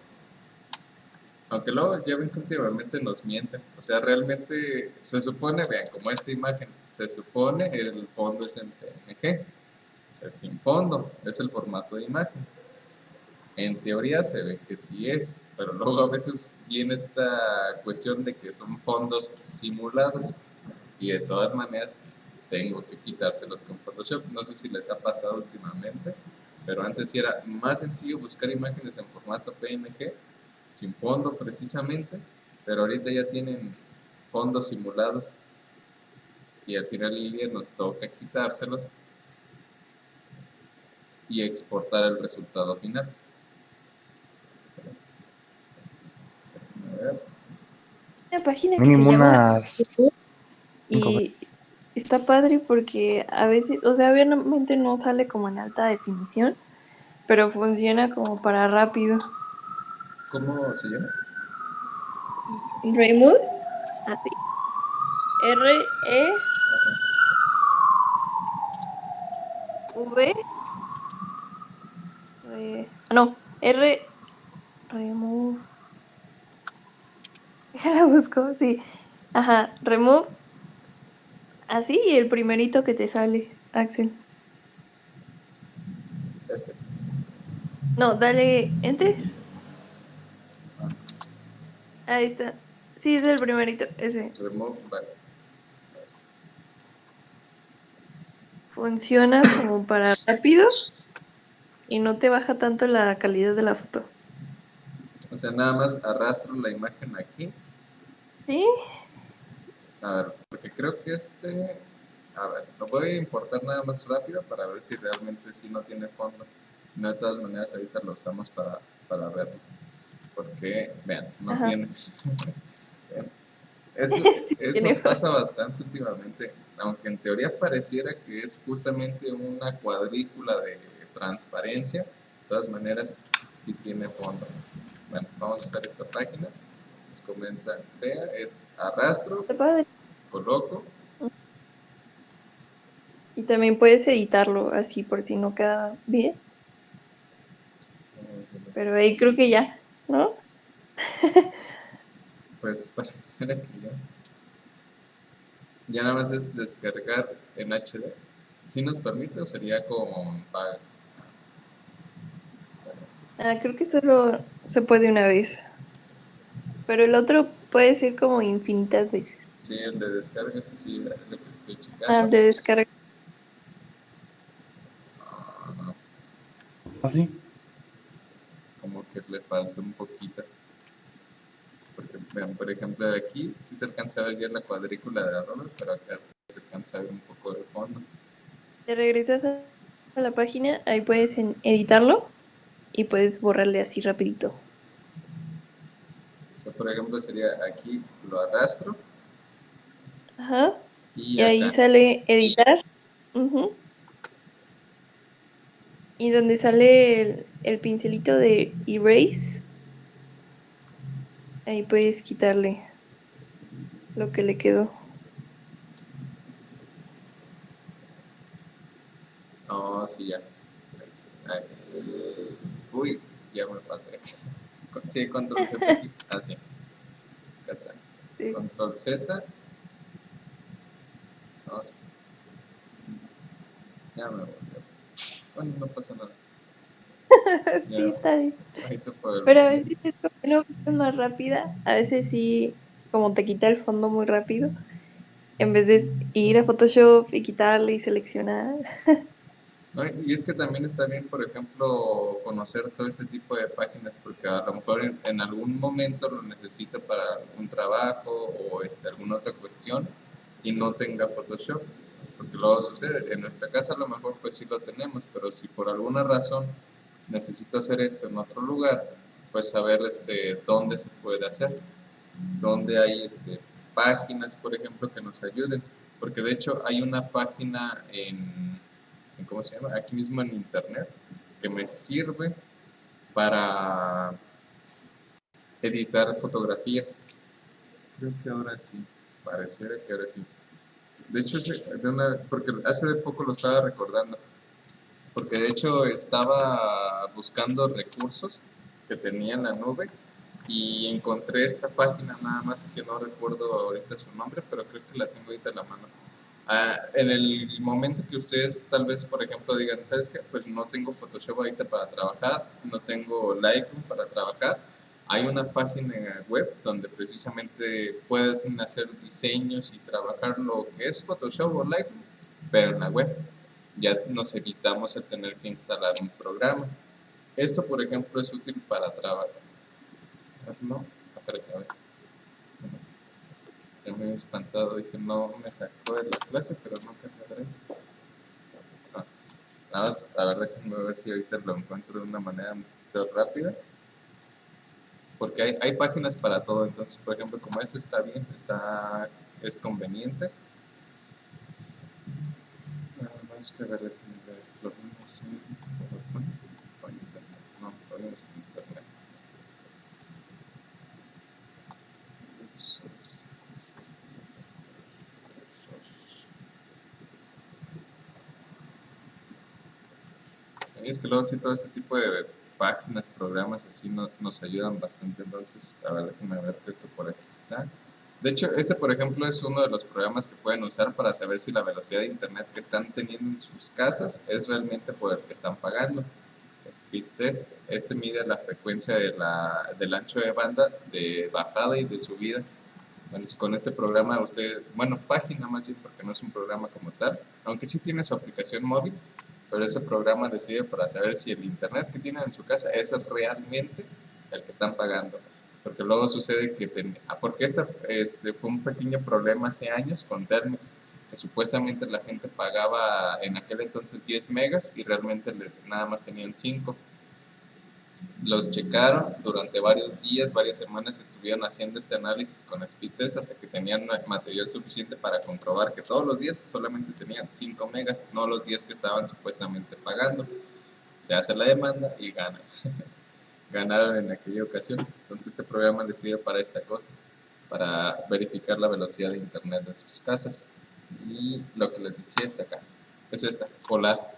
Aunque luego ya ven que últimamente nos mienten. O sea, realmente se supone, vean, como esta imagen, se supone el fondo es en PNG. O sea, sin fondo, es el formato de imagen. En teoría se ve que sí es, pero luego a veces viene esta cuestión de que son fondos simulados y de todas maneras tengo que quitárselos con Photoshop. No sé si les ha pasado últimamente, pero antes sí era más sencillo buscar imágenes en formato PNG sin fondo precisamente, pero ahorita ya tienen fondos simulados y al final del día nos toca quitárselos y exportar el resultado final. A ver. Una página que se Mínimo llama unas 5 y está padre porque a veces, o sea, obviamente no sale como en alta definición, pero funciona como para rápido. ¿Cómo se llama? Remove, así. R-E-V, no, remove, déjala busco, sí. Ajá, remove, así, y el primerito que te sale, Axel. Este. No, dale enter. Ahí está. Sí, es el primerito, ese. Remove, vale. Funciona como para rápido y no te baja tanto la calidad de la foto. O sea, nada más arrastro la imagen aquí. ¿Sí? A ver, porque creo que a ver, lo voy a importar nada más rápido para ver si realmente sí no tiene fondo. Si no, de todas maneras, ahorita lo usamos para verlo. Porque, vean, no Ajá. tiene. Vean, Eso, Sí, eso tiene pasa bastante últimamente, aunque en teoría pareciera que es justamente una cuadrícula de transparencia, de todas maneras sí tiene fondo. Bueno, vamos a usar esta página, nos comenta, vea, es arrastro, Está padre. coloco, Y también puedes editarlo así por si no queda bien. Pero ahí creo que ya, ¿no? pues pareciera que ya nada más es descargar en HD. Si nos permite o sería con pago. Ah, creo que solo se puede una vez. Pero el otro puede ser como infinitas veces. Sí, el de descarga, ese sí, es lo que estoy Ah, checando. de descarga. Ah, así. como que le falta un poquito. Porque, vean, por ejemplo, aquí sí se alcanza a ver ya la cuadrícula de Adobe, pero acá se alcanza a ver un poco de fondo. Te regresas a la página, ahí puedes editarlo y puedes borrarle así rapidito. O sea, por ejemplo, sería aquí, lo arrastro Ajá. y Y ahí acá. sale editar. Ujú. Y donde sale el pincelito de erase, ahí puedes quitarle lo que le quedó. No, sí, ya. Ah, uy, ya me pasé. Sí, control Z aquí. Ah, sí. Ya está. Sí, Control Z. No, sí. Ya me voy a pasar. Bueno, no pasa nada. sí, Ya, está bien. ahorita por el Pero a momento. veces es como una opción más rápida, a veces sí, como te quita el fondo muy rápido, en vez de ir a Photoshop y quitarle y seleccionar. No, y es que también está bien, por ejemplo, conocer todo este tipo de páginas, porque a lo mejor en algún momento lo necesita para algún trabajo o alguna otra cuestión y no tenga Photoshop, porque luego sucede. En nuestra casa a lo mejor pues sí lo tenemos, pero si por alguna razón necesito hacer esto en otro lugar, pues saber dónde se puede hacer, dónde hay páginas, por ejemplo, que nos ayuden, porque de hecho hay una página ¿cómo se llama? Aquí mismo en internet, que me sirve para editar fotografías. Creo que ahora sí, pareciera que ahora sí. De hecho, porque hace poco lo estaba recordando, porque de hecho estaba buscando recursos que tenía en la nube y encontré esta página, nada más que no recuerdo ahorita su nombre, pero creo que la tengo ahorita en la mano. En el momento que ustedes tal vez, por ejemplo, digan, ¿sabes qué? Pues no tengo Photoshop ahorita para trabajar, no tengo Lightroom para trabajar. Hay una página web donde precisamente puedes hacer diseños y trabajar lo que es Photoshop o Lightroom, pero en la web. Ya nos evitamos el tener que instalar un programa. Esto, por ejemplo, es útil para trabajar. ¿No? Espérate, a ver. Ya me he espantado, dije, no me sacó de la clase, pero no cargaré. No, nada más, a ver, déjenme ver si ahorita lo encuentro de una manera un poquito rápida. Porque hay páginas para todo, entonces, por ejemplo, como este está bien, es conveniente. Nada más que a ver, déjenme ver, lo vimos en PowerPoint o en internet. No, lo vimos en internet. Es que luego sí todo ese tipo de páginas, programas así nos ayudan bastante. Entonces, a ver, déjenme ver, creo que por aquí está. De hecho, por ejemplo, es uno de los programas que pueden usar para saber si la velocidad de internet que están teniendo en sus casas es realmente por el que están pagando. Speed Test, mide la frecuencia del ancho de banda de bajada y de subida. Entonces, con este programa bueno, página más bien, porque no es un programa como tal, aunque sí tiene su aplicación móvil, pero ese programa le sirve para saber si el internet que tienen en su casa es realmente el que están pagando. Porque luego sucede que, porque fue un pequeño problema hace años con Telmex, que supuestamente la gente pagaba en aquel entonces 10 megas y realmente nada más tenían 5. Los checaron durante varios días, varias semanas estuvieron haciendo este análisis con Speedtest hasta que tenían material suficiente para comprobar que todos los días solamente tenían 5 megas, no los días que estaban supuestamente pagando. Se hace la demanda y ganan. Ganaron en aquella ocasión. Entonces este programa les sirve para esta cosa, para verificar la velocidad de internet de sus casas. Y lo que les decía está acá, es esta, Polar.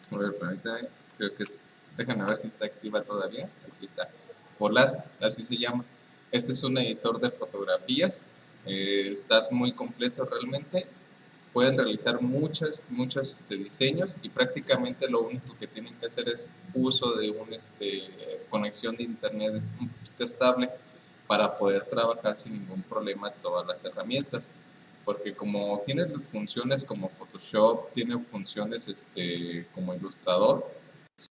A ver, pero ahorita creo que déjame ver si está activa todavía. Aquí está. Polar, así se llama. Este es un editor de fotografías. Está muy completo realmente. Pueden realizar muchos diseños y prácticamente lo único que tienen que hacer es uso de conexión de internet un poquito estable para poder trabajar sin ningún problema todas las herramientas, porque como tiene funciones como Photoshop, tiene funciones como Illustrator, es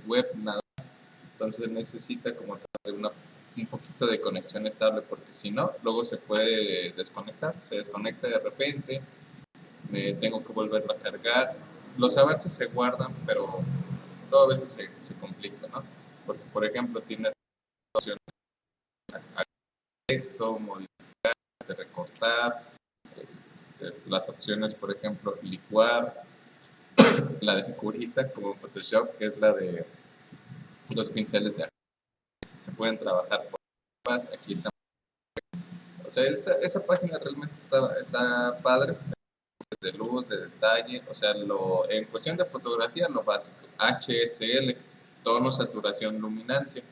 web nada más, entonces necesita como tal un poquito de conexión estable, porque si no, luego se puede desconectar, se desconecta de repente me tengo que volverlo a cargar. Los avances se guardan, pero todo a veces se complica, ¿no? Porque, por ejemplo, tiene opciones de texto, modificar, de recortar, las opciones, por ejemplo, licuar, la de figurita, como en Photoshop, que es la de los pinceles de se pueden trabajar por más. Aquí está. O sea, esa página realmente está padre, de luz, de detalle, o sea, en cuestión de fotografía, lo básico, HSL, tono, saturación, luminancia.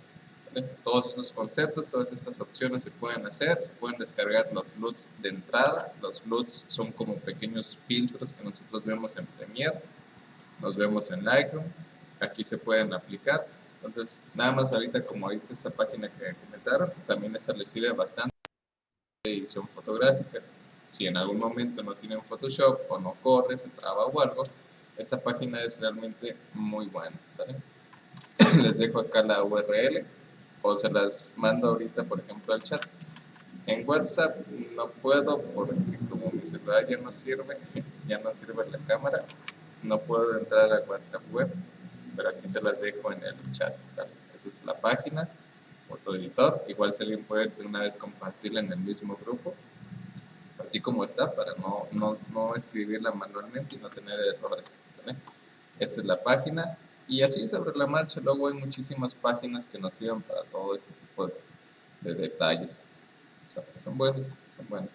¿Vale? Todos estos conceptos, todas estas opciones se pueden hacer, se pueden descargar los LUTs de entrada. Los LUTs son como pequeños filtros que nosotros vemos en Premiere, los vemos en Lightroom, aquí se pueden aplicar. Entonces, nada más ahorita, como ahorita esta página que comentaron, también esta les sirve bastante de edición fotográfica. Si en algún momento no tienen Photoshop o no corre, se traba o algo, esta página es realmente muy buena, ¿sale? Les dejo acá la URL o se las mando ahorita, por ejemplo, al chat. En WhatsApp no puedo porque como mi celular ya no sirve la cámara, no puedo entrar a WhatsApp web, pero aquí se las dejo en el chat, ¿sale? Esa es la página, fotoeditor. Igual si alguien puede de una vez compartirla en el mismo grupo, así como está, para no escribirla manualmente y no tener errores, ¿vale? Esta es la página, y así sobre la marcha. Luego hay muchísimas páginas que nos sirven para todo este tipo de detalles. Son buenos, son buenos.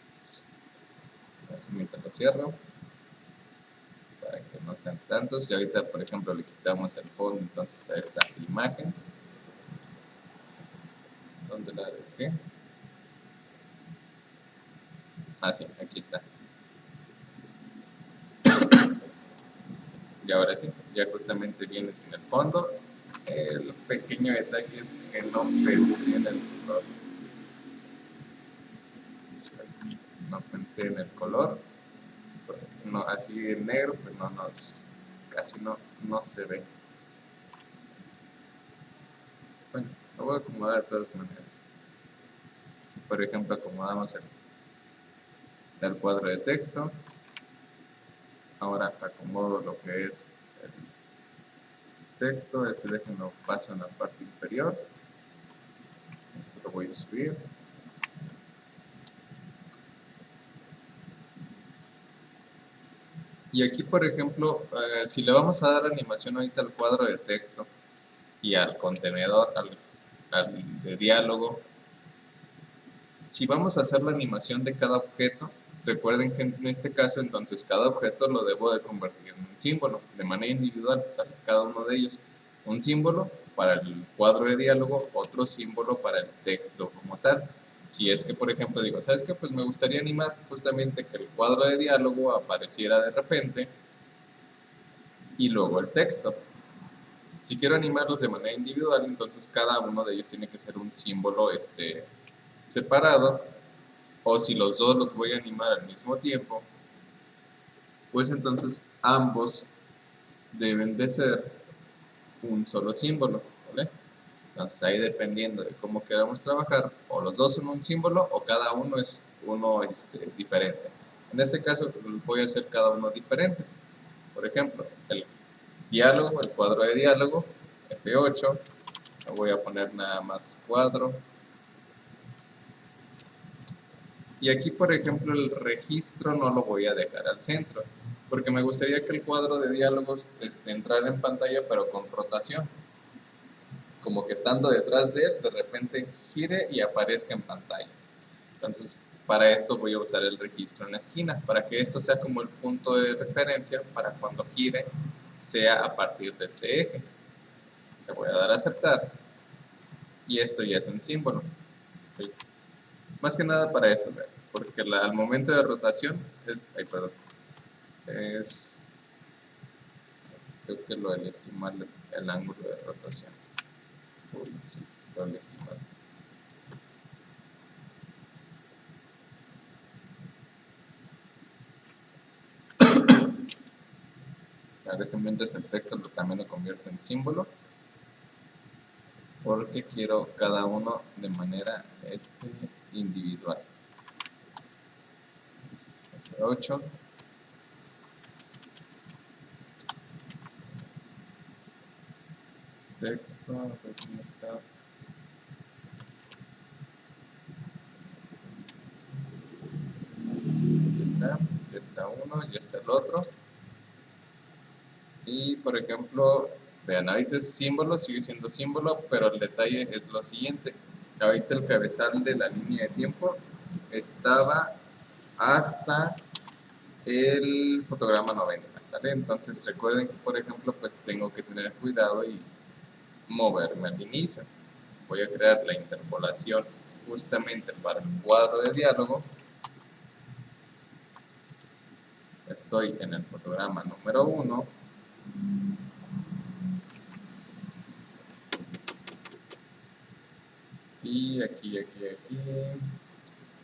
Entonces, este lo cierro para que no sean tantos. Y ahorita, por ejemplo, le quitamos el fondo entonces a esta imagen. ¿Dónde la dejé? Ah, sí, aquí está. Y ahora sí, ya justamente viene sin el fondo. El pequeño detalle es que no pensé en el color. No pensé en el color. No, así en negro, pues casi no se ve. Bueno, lo voy a acomodar de todas maneras. Por ejemplo, acomodamos el cuadro de texto. Ahora acomodo lo que es el texto. Ese déjenlo paso en la parte inferior. Esto lo voy a subir. Y aquí, por ejemplo, si le vamos a dar animación ahorita al cuadro de texto y al contenedor, al de diálogo, si vamos a hacer la animación de cada objeto, recuerden que en este caso, entonces, cada objeto lo debo de convertir en un símbolo, de manera individual, ¿sale? Cada uno de ellos. Un símbolo para el cuadro de diálogo, otro símbolo para el texto como tal. Si es que, por ejemplo, digo, ¿sabes qué? Pues me gustaría animar justamente que el cuadro de diálogo apareciera de repente y luego el texto. Si quiero animarlos de manera individual, entonces cada uno de ellos tiene que ser un símbolo separado. O si los dos los voy a animar al mismo tiempo, pues entonces ambos deben de ser un solo símbolo, ¿sale? Entonces ahí dependiendo de cómo queramos trabajar, o los dos son un símbolo o cada uno es uno diferente. En este caso voy a hacer cada uno diferente. Por ejemplo, el diálogo, el cuadro de diálogo, F8, le voy a poner nada más cuadro. Y aquí, por ejemplo, el registro no lo voy a dejar al centro, porque me gustaría que el cuadro de diálogos entrara en pantalla, pero con rotación. Como que estando detrás de él, de repente gire y aparezca en pantalla. Entonces, para esto voy a usar el registro en la esquina, para que esto sea como el punto de referencia para cuando gire, sea a partir de este eje. Le voy a dar a aceptar, y esto ya es un símbolo. ¿Okay? Más que nada para esto, porque al momento de rotación creo que lo elegí mal, el ángulo de rotación. Uy, sí, lo elegí mal. Mientras el texto también lo convierto en símbolo, porque quiero cada uno de manera individual. F8. Texto, a ver cómo está. Ya está uno, ya está el otro. Y por ejemplo, vean, ahorita es símbolo, sigue siendo símbolo, pero el detalle es lo siguiente. Ahorita el cabezal de la línea de tiempo estaba hasta el fotograma 90, ¿sale? Entonces recuerden que, por ejemplo, pues tengo que tener cuidado y moverme al inicio. Voy a crear la interpolación justamente para el cuadro de diálogo. Estoy en el fotograma número 1. Y aquí.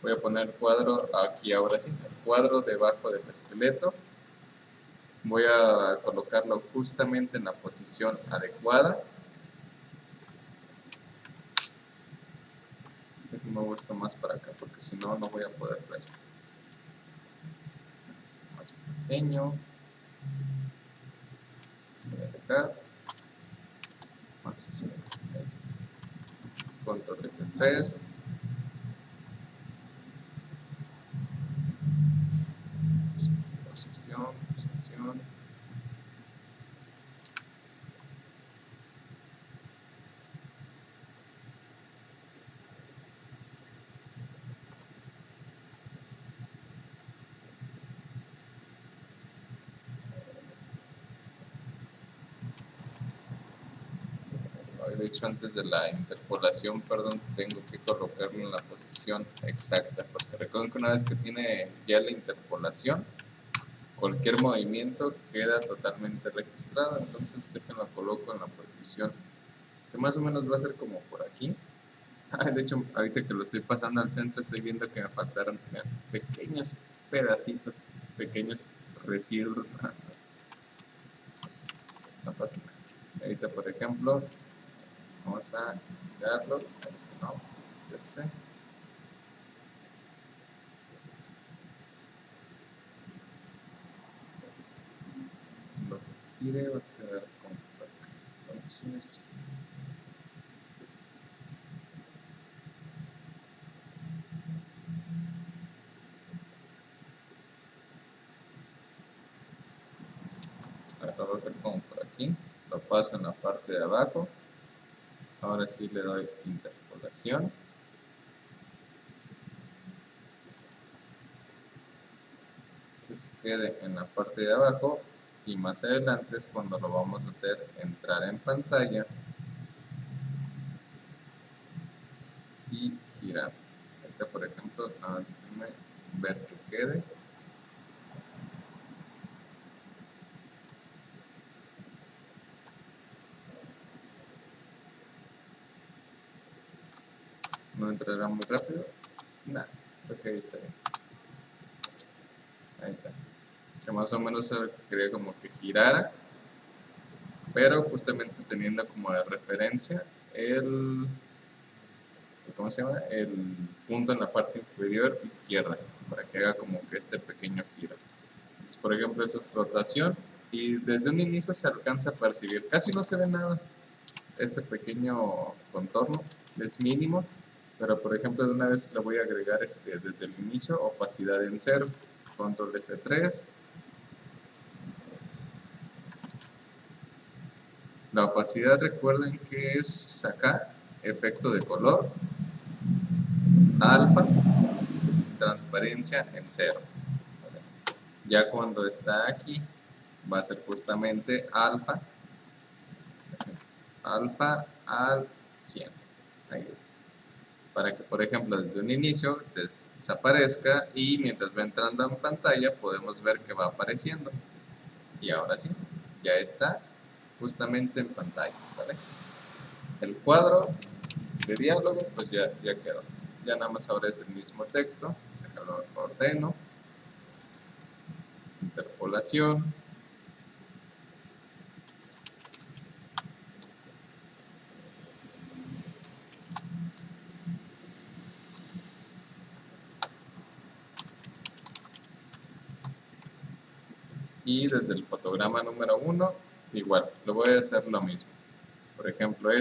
Voy a poner cuadro aquí ahora sí, el cuadro debajo del esqueleto. Voy a colocarlo justamente en la posición adecuada. Me muevo esto más para acá porque si no, no voy a poder ver. Esto más pequeño. Voy a dejar. Más así. Ahí está. Control F3. Posición. De hecho, antes de la interpolación, perdón, tengo que colocarlo en la posición exacta, porque recuerden que una vez que tiene ya la interpolación, cualquier movimiento queda totalmente registrado. Entonces lo coloco en la posición que más o menos va a ser como por aquí. De hecho, ahorita que lo estoy pasando al centro, estoy viendo que me faltaron pequeños pedacitos, pequeños residuos nada más. Entonces, no pasa nada. Ahorita, por ejemplo, vamos a girarlo. Este no, es este. Lo que gire va a quedar como por acá. Entonces, ahora lo voy a ver como por aquí. Lo paso en la parte de abajo. Ahora sí le doy interpolación. Que se quede en la parte de abajo. Y más adelante es cuando lo vamos a hacer entrar en pantalla y girar. Ahorita, por ejemplo, nada más déjenme ver que quede. No entrará muy rápido. Nada, creo que ahí está bien. Ahí está. Que más o menos quería como que girara, pero justamente teniendo como de referencia el, ¿cómo se llama? El punto en la parte inferior izquierda, para que haga como que este pequeño giro. Entonces, por ejemplo, eso es rotación, y desde un inicio se alcanza a percibir, casi no se ve nada, este pequeño contorno es mínimo, pero por ejemplo de una vez le voy a agregar desde el inicio opacidad en 0, control F3. La opacidad, recuerden que es acá, efecto de color, alfa, transparencia en 0. Ya cuando está aquí, va a ser justamente alfa al 100. Ahí está. Para que, por ejemplo, desde un inicio desaparezca y mientras va entrando en pantalla podemos ver que va apareciendo. Y ahora sí, ya está justamente en pantalla, ¿vale? El cuadro de diálogo pues ya quedó. Ya nada más ahora es el mismo texto. Déjalo ordeno. Interpolación. Y desde el fotograma número 1, igual, lo voy a hacer lo mismo. Por ejemplo,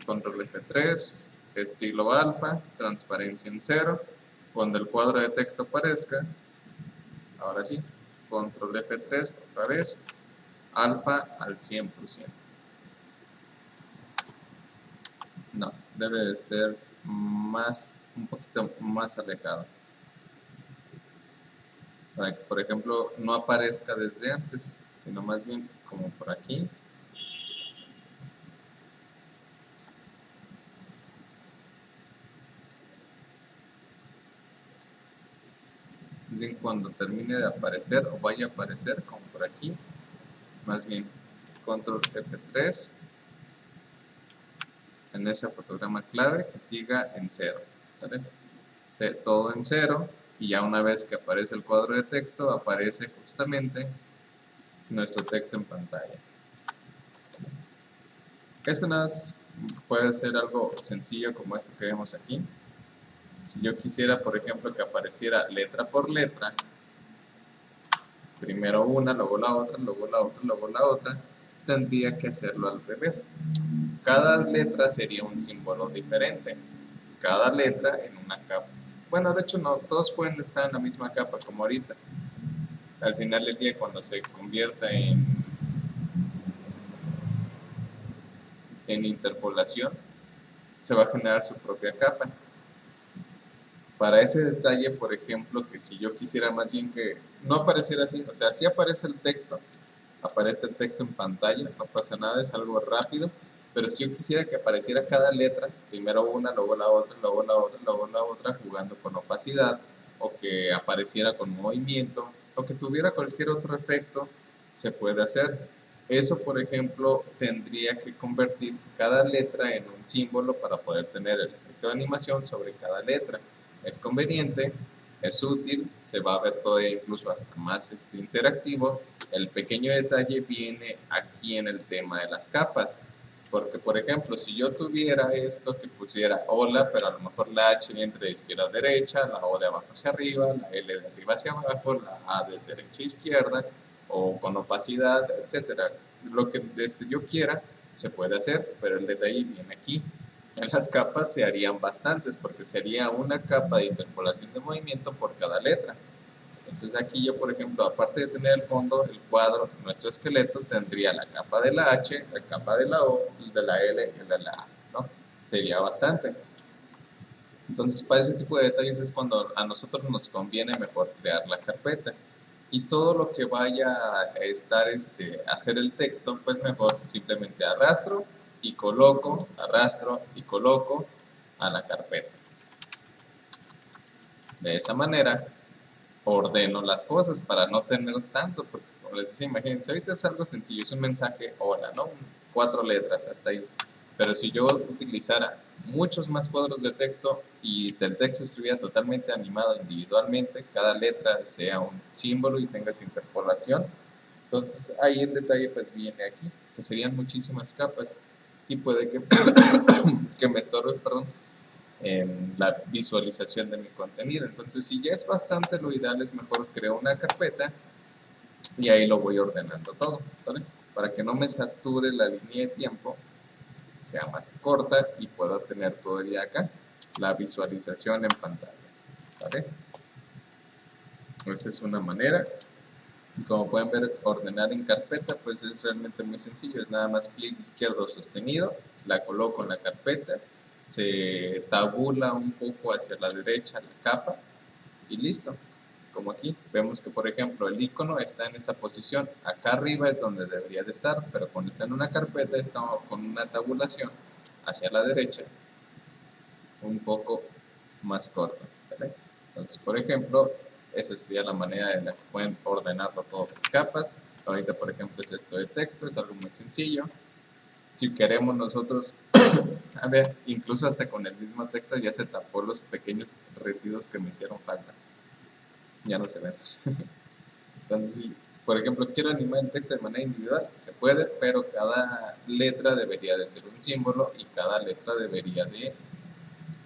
control F3, estilo alfa, transparencia en 0, cuando el cuadro de texto aparezca, ahora sí, control F3 otra vez, alfa al 100%. No, debe de ser un poquito más alejado. Para que, por ejemplo, no aparezca desde antes, sino más bien como por aquí. Es decir, cuando termine de aparecer o vaya a aparecer, como por aquí, más bien control F3 en ese fotograma clave que siga en 0, ¿sale? Todo en 0, y ya una vez que aparece el cuadro de texto, aparece justamente nuestro texto en pantalla. Esto nada más puede ser algo sencillo como esto que vemos aquí. Si yo quisiera, por ejemplo, que apareciera letra por letra, primero una, luego la otra, luego la otra, luego la otra, tendría que hacerlo al revés. Cada letra sería un símbolo diferente. Cada letra en una capa. Bueno, de hecho no, todos pueden estar en la misma capa como ahorita. Al final del día, cuando se convierta en interpolación, se va a generar su propia capa. Para ese detalle, por ejemplo, que si yo quisiera más bien que no apareciera así, o sea, sí aparece el texto en pantalla, no pasa nada, es algo rápido, pero si yo quisiera que apareciera cada letra, primero una, luego la otra, luego la otra, luego la otra, jugando con opacidad, o que apareciera con movimiento, o que tuviera cualquier otro efecto, se puede hacer. Eso, por ejemplo, tendría que convertir cada letra en un símbolo para poder tener el efecto de animación sobre cada letra. Es conveniente, es útil, se va a ver todo incluso hasta más interactivo. El pequeño detalle viene aquí en el tema de las capas, porque por ejemplo, si yo tuviera esto que pusiera hola, pero a lo mejor la H entre de izquierda a derecha, la O de abajo hacia arriba, la L de arriba hacia abajo, la A de derecha a izquierda, o con opacidad, etcétera. Lo que yo quiera se puede hacer, pero el detalle viene aquí. En las capas se harían bastantes, porque sería una capa de interpolación de movimiento por cada letra. Entonces aquí yo, por ejemplo, aparte de tener el fondo, el cuadro, nuestro esqueleto tendría la capa de la H, la capa de la O, el de la L y el de la A, ¿no? Sería bastante. Entonces, para ese tipo de detalles es cuando a nosotros nos conviene mejor crear la carpeta. Y todo lo que vaya a estar, a hacer el texto, pues mejor simplemente arrastro y coloco a la carpeta. De esa manera, ordeno las cosas para no tener tanto, porque como les decía, imagínense, ahorita es algo sencillo, es un mensaje hola, ¿no? 4 letras, hasta ahí. Pero si yo utilizara muchos más cuadros de texto y del texto estuviera totalmente animado individualmente, cada letra sea un símbolo y tenga su interpolación, entonces ahí el detalle pues viene aquí, que serían muchísimas capas y puede que, que me estorbe, perdón, en la visualización de mi contenido. Entonces, si ya es bastante, lo ideal es mejor creo una carpeta y ahí lo voy ordenando todo, ¿vale? Para que no me sature la línea de tiempo, sea más corta y pueda tener todavía acá la visualización en pantalla, ¿vale? Esa es una manera. Como pueden ver, ordenar en carpeta pues es realmente muy sencillo, es nada más clic izquierdo sostenido, la coloco en la carpeta, se tabula un poco hacia la derecha la capa y listo. Como aquí, vemos que por ejemplo el icono está en esta posición, acá arriba es donde debería de estar, pero cuando está en una carpeta está con una tabulación hacia la derecha, un poco más corta, ¿sale? Entonces, por ejemplo, esa sería la manera en la que pueden ordenarlo todo por capas. Ahorita, por ejemplo, es esto de texto, es algo muy sencillo. Si queremos nosotros, a ver, incluso hasta con el mismo texto ya se tapó los pequeños residuos que me hicieron falta. Ya no se ven. Entonces, si, por ejemplo, quiero animar el texto de manera individual, se puede, pero cada letra debería de ser un símbolo y cada letra debería de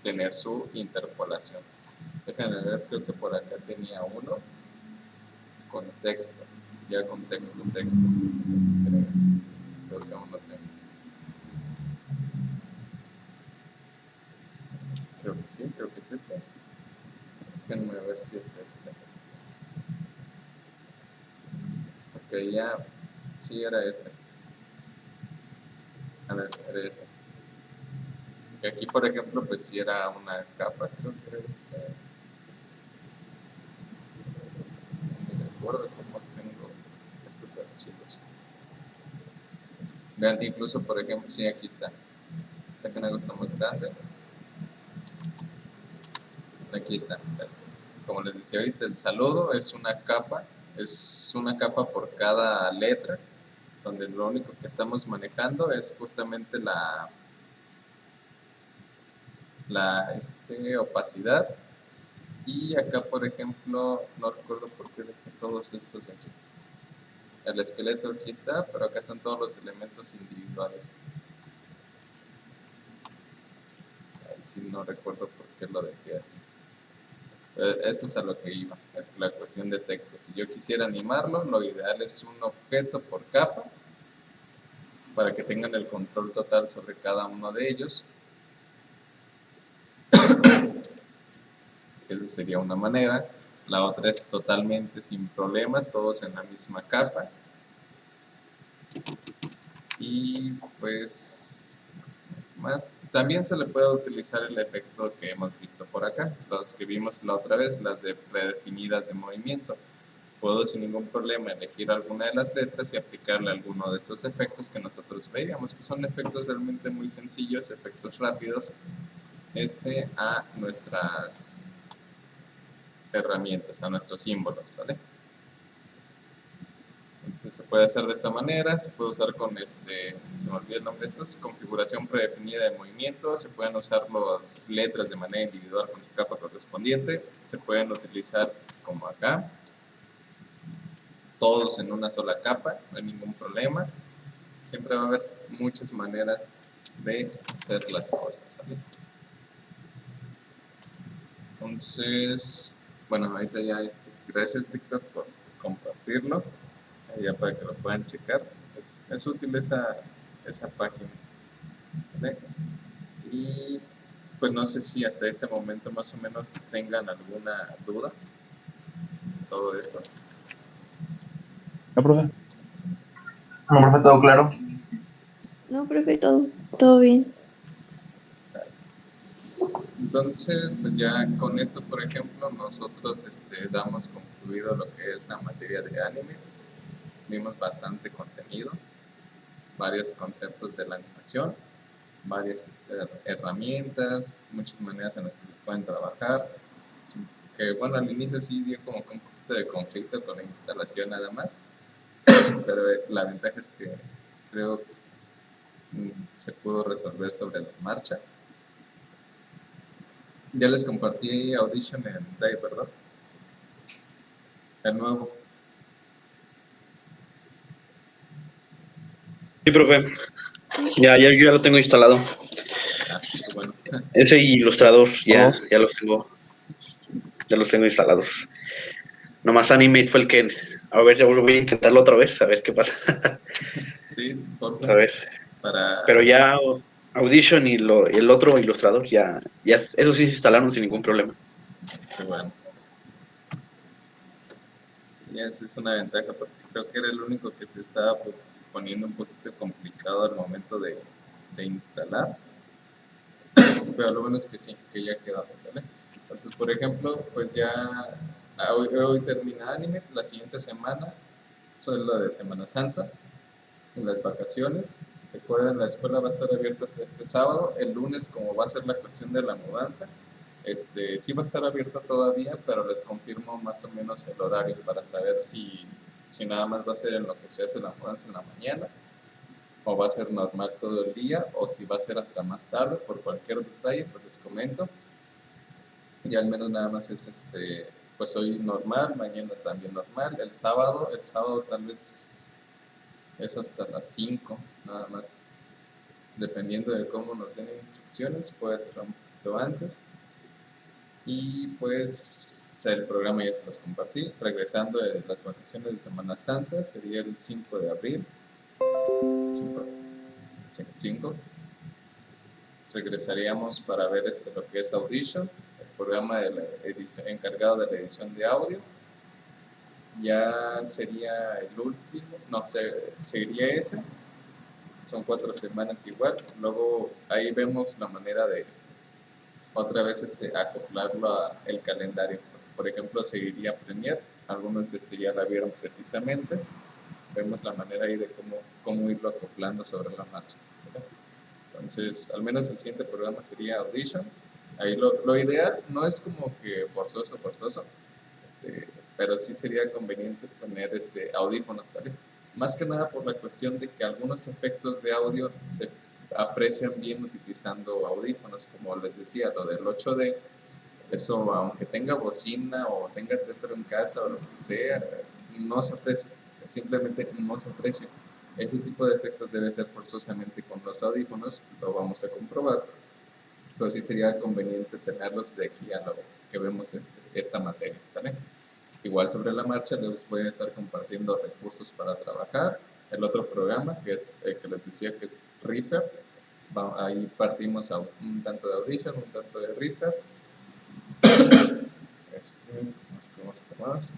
tener su interpolación. Déjenme ver, creo que por acá tenía uno con texto. ya con texto, creo que aún no tengo. Creo que sí, creo que es este. Déjenme ver si es este. Ok, ya, sí era este. A ver, era este. Y aquí, por ejemplo, pues si era una capa, creo que era este. No recuerdo cómo tengo estos archivos. Vean, incluso, por ejemplo, sí, aquí está. Déjenme algo está más grande. Aquí está. Como les decía ahorita, el saludo es una capa por cada letra, donde lo único que estamos manejando es justamente la opacidad. Y acá, por ejemplo, no recuerdo por qué dejé todos estos de aquí. El esqueleto aquí está, pero acá están todos los elementos individuales. Ahí sí no recuerdo por qué lo dejé así. Eso es a lo que iba, la cuestión de texto. Si yo quisiera animarlo, lo ideal es un objeto por capa, para que tengan el control total sobre cada uno de ellos. Eso sería una manera. La otra es totalmente sin problema, todos en la misma capa. Y pues, más. También se le puede utilizar el efecto que hemos visto por acá. Los que vimos la otra vez, las de predefinidas de movimiento. Puedo sin ningún problema elegir alguna de las letras y aplicarle alguno de estos efectos que nosotros veíamos, que son efectos realmente muy sencillos, efectos rápidos, a nuestras herramientas, a nuestros símbolos, ¿sale? Entonces se puede hacer de esta manera, se puede usar con se me olvidó el nombre de estos, configuración predefinida de movimiento, se pueden usar las letras de manera individual con su capa correspondiente, se pueden utilizar como acá, todos en una sola capa, no hay ningún problema. Siempre va a haber muchas maneras de hacer las cosas, ¿sale? Entonces, bueno, ahorita ya gracias Víctor por compartirlo, ya para que lo puedan checar. Es útil esa página, ¿vale? Y pues no sé si hasta este momento más o menos tengan alguna duda de todo esto. ¿No, profe? No, profe, todo claro. No, profe, todo bien. Entonces, pues ya con esto, por ejemplo, nosotros damos concluido lo que es la materia de anime. Vimos bastante contenido, varios conceptos de la animación, varias herramientas, muchas maneras en las que se pueden trabajar. Que bueno, al inicio sí dio como que un poquito de conflicto con la instalación nada más, pero la ventaja es que creo que se pudo resolver sobre la marcha. Ya les compartí Audition en Drive, ¿verdad? El nuevo. Sí, profe. Ya lo tengo instalado. Qué bueno. Ese ilustrador ya los tengo instalados. Nomás Animate fue el que, a ver, ya voy a intentarlo otra vez, a ver qué pasa. Sí, por favor. A ver. Pero ya Audition y el otro ilustrador ya, eso sí se instalaron sin ningún problema. Qué bueno. Sí, esa es una ventaja porque creo que era el único que se estaba poniendo un poquito complicado al momento de instalar. Pero lo bueno es que sí, que ya quedó, ¿vale? Entonces, por ejemplo, pues ya hoy termina Anime, la siguiente semana son la de Semana Santa, en las vacaciones. Recuerden, la escuela va a estar abierta hasta este sábado. El lunes, como va a ser la cuestión de la mudanza, sí va a estar abierta todavía, pero les confirmo más o menos el horario para saber si nada más va a ser en lo que se hace la mudanza en la mañana, o va a ser normal todo el día, o si va a ser hasta más tarde. Por cualquier detalle, pues les comento. Y al menos nada más es pues hoy normal, mañana también normal. El sábado tal vez es hasta las 5, nada más. Dependiendo de cómo nos den instrucciones, puede ser un poquito antes. Y pues el programa ya se los compartí. Regresando de las vacaciones de Semana Santa, sería el 5 de abril. 5. Regresaríamos para ver lo que es Audition, el programa de la encargado de la edición de audio. Ya sería el último, no, seguiría ese. Son 4 semanas igual. Luego ahí vemos la manera de otra vez acoplarlo al calendario. Por ejemplo, seguiría Premiere. Algunos ya la vieron precisamente. Vemos la manera ahí de cómo irlo acoplando sobre la marcha, ¿sí? Entonces, al menos el siguiente programa sería Audition. Ahí lo ideal no es como que forzoso, pero sí sería conveniente tener audífonos, ¿sale? Más que nada por la cuestión de que algunos efectos de audio se aprecian bien utilizando audífonos, como les decía, lo del 8D. Eso, aunque tenga bocina o tenga tetro en casa o lo que sea, no se aprecia, simplemente no se aprecia. Ese tipo de efectos debe ser forzosamente con los audífonos, lo vamos a comprobar, pero sí sería conveniente tenerlos de aquí a lo que vemos esta materia, ¿sale? Igual sobre la marcha les voy a estar compartiendo recursos para trabajar. El otro programa que les decía que es Reaper, ahí partimos a un tanto de Audition, un tanto de Reaper. Más.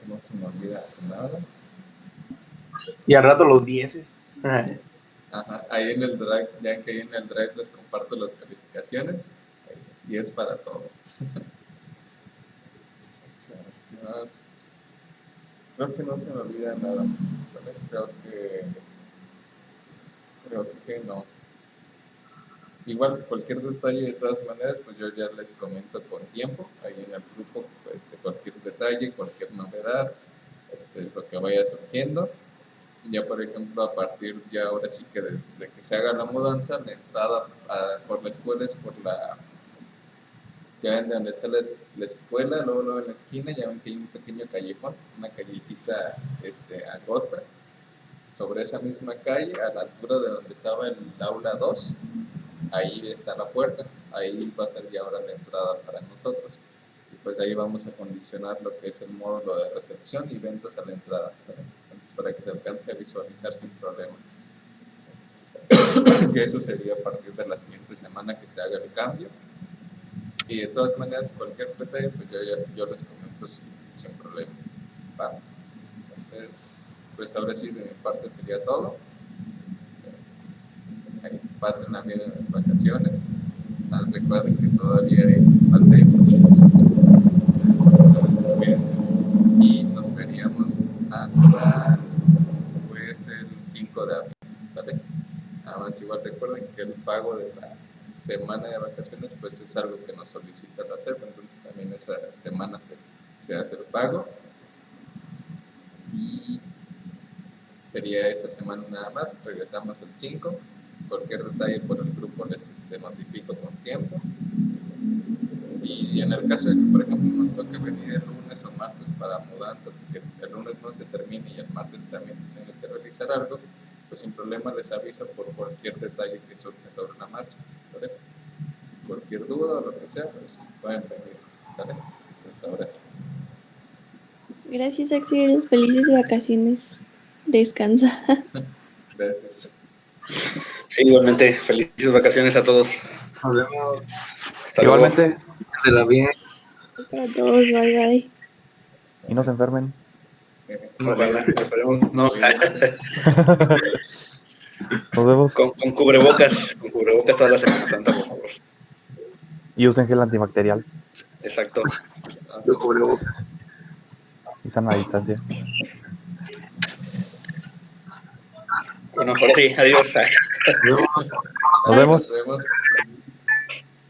No se me olvida nada. Y al rato los 10. Ajá, ahí en el Drive, ya que ahí en el Drive les comparto las calificaciones, 10 para todos. Creo que no se me olvida nada. Creo que no. Igual cualquier detalle, de todas maneras, pues yo ya les comento con tiempo ahí en el grupo, cualquier detalle, cualquier novedad, lo que vaya surgiendo. Ya, por ejemplo, a partir ya ahora sí que desde que se haga la mudanza, la entrada por la escuela es por ya ven donde está la escuela, luego en la esquina, ya ven que hay un pequeño callejón, una callecita angosta. Sobre esa misma calle, a la altura de donde estaba el aula 2, ahí está la puerta, ahí va a ser ya ahora la entrada para nosotros. Y pues ahí vamos a condicionar lo que es el módulo de recepción y ventas a la entrada, ¿sabes? Entonces, para que se alcance a visualizar sin problema. Que eso sería a partir de la siguiente semana que se haga el cambio. Y de todas maneras, cualquier detalle, pues yo les comento sin problema. ¿Va? Entonces, pues ahora sí, de mi parte sería todo. Ahí pasen bien en las vacaciones. Nada más recuerden que todavía hay pandemia. Cuídense. Y nos veríamos hasta pues el 5 de abril. ¿Sale? Nada más igual recuerden que el pago de la semana de vacaciones pues es algo que nos solicita la SEP, entonces también esa semana se hace el pago y sería esa semana nada más. Regresamos el 5. Cualquier detalle por el grupo les notifico con tiempo. Y en el caso de que, por ejemplo, nos toque venir el lunes o martes para mudanza, que el lunes no se termine y el martes también se tenga que realizar algo, pues sin problema les aviso por cualquier detalle que surge sobre la marcha, ¿sale? Cualquier duda o lo que sea, pues pueden venir, ¿sale? Entonces ahora sí. Gracias, Axel. Felices vacaciones. Descansa. Gracias. Sí, igualmente, felices vacaciones a todos. Nos vemos. Hasta Igualmente. De la bien. Para todos, bye bye. Y no se enfermen. Ojalá, esperemos, no. Nos vemos. Con cubrebocas toda la Semana Santa, por favor. Y usen gel antibacterial. Exacto. Y sana distancia. Bueno, ahora sí, adiós. Nos vemos. Nos vemos.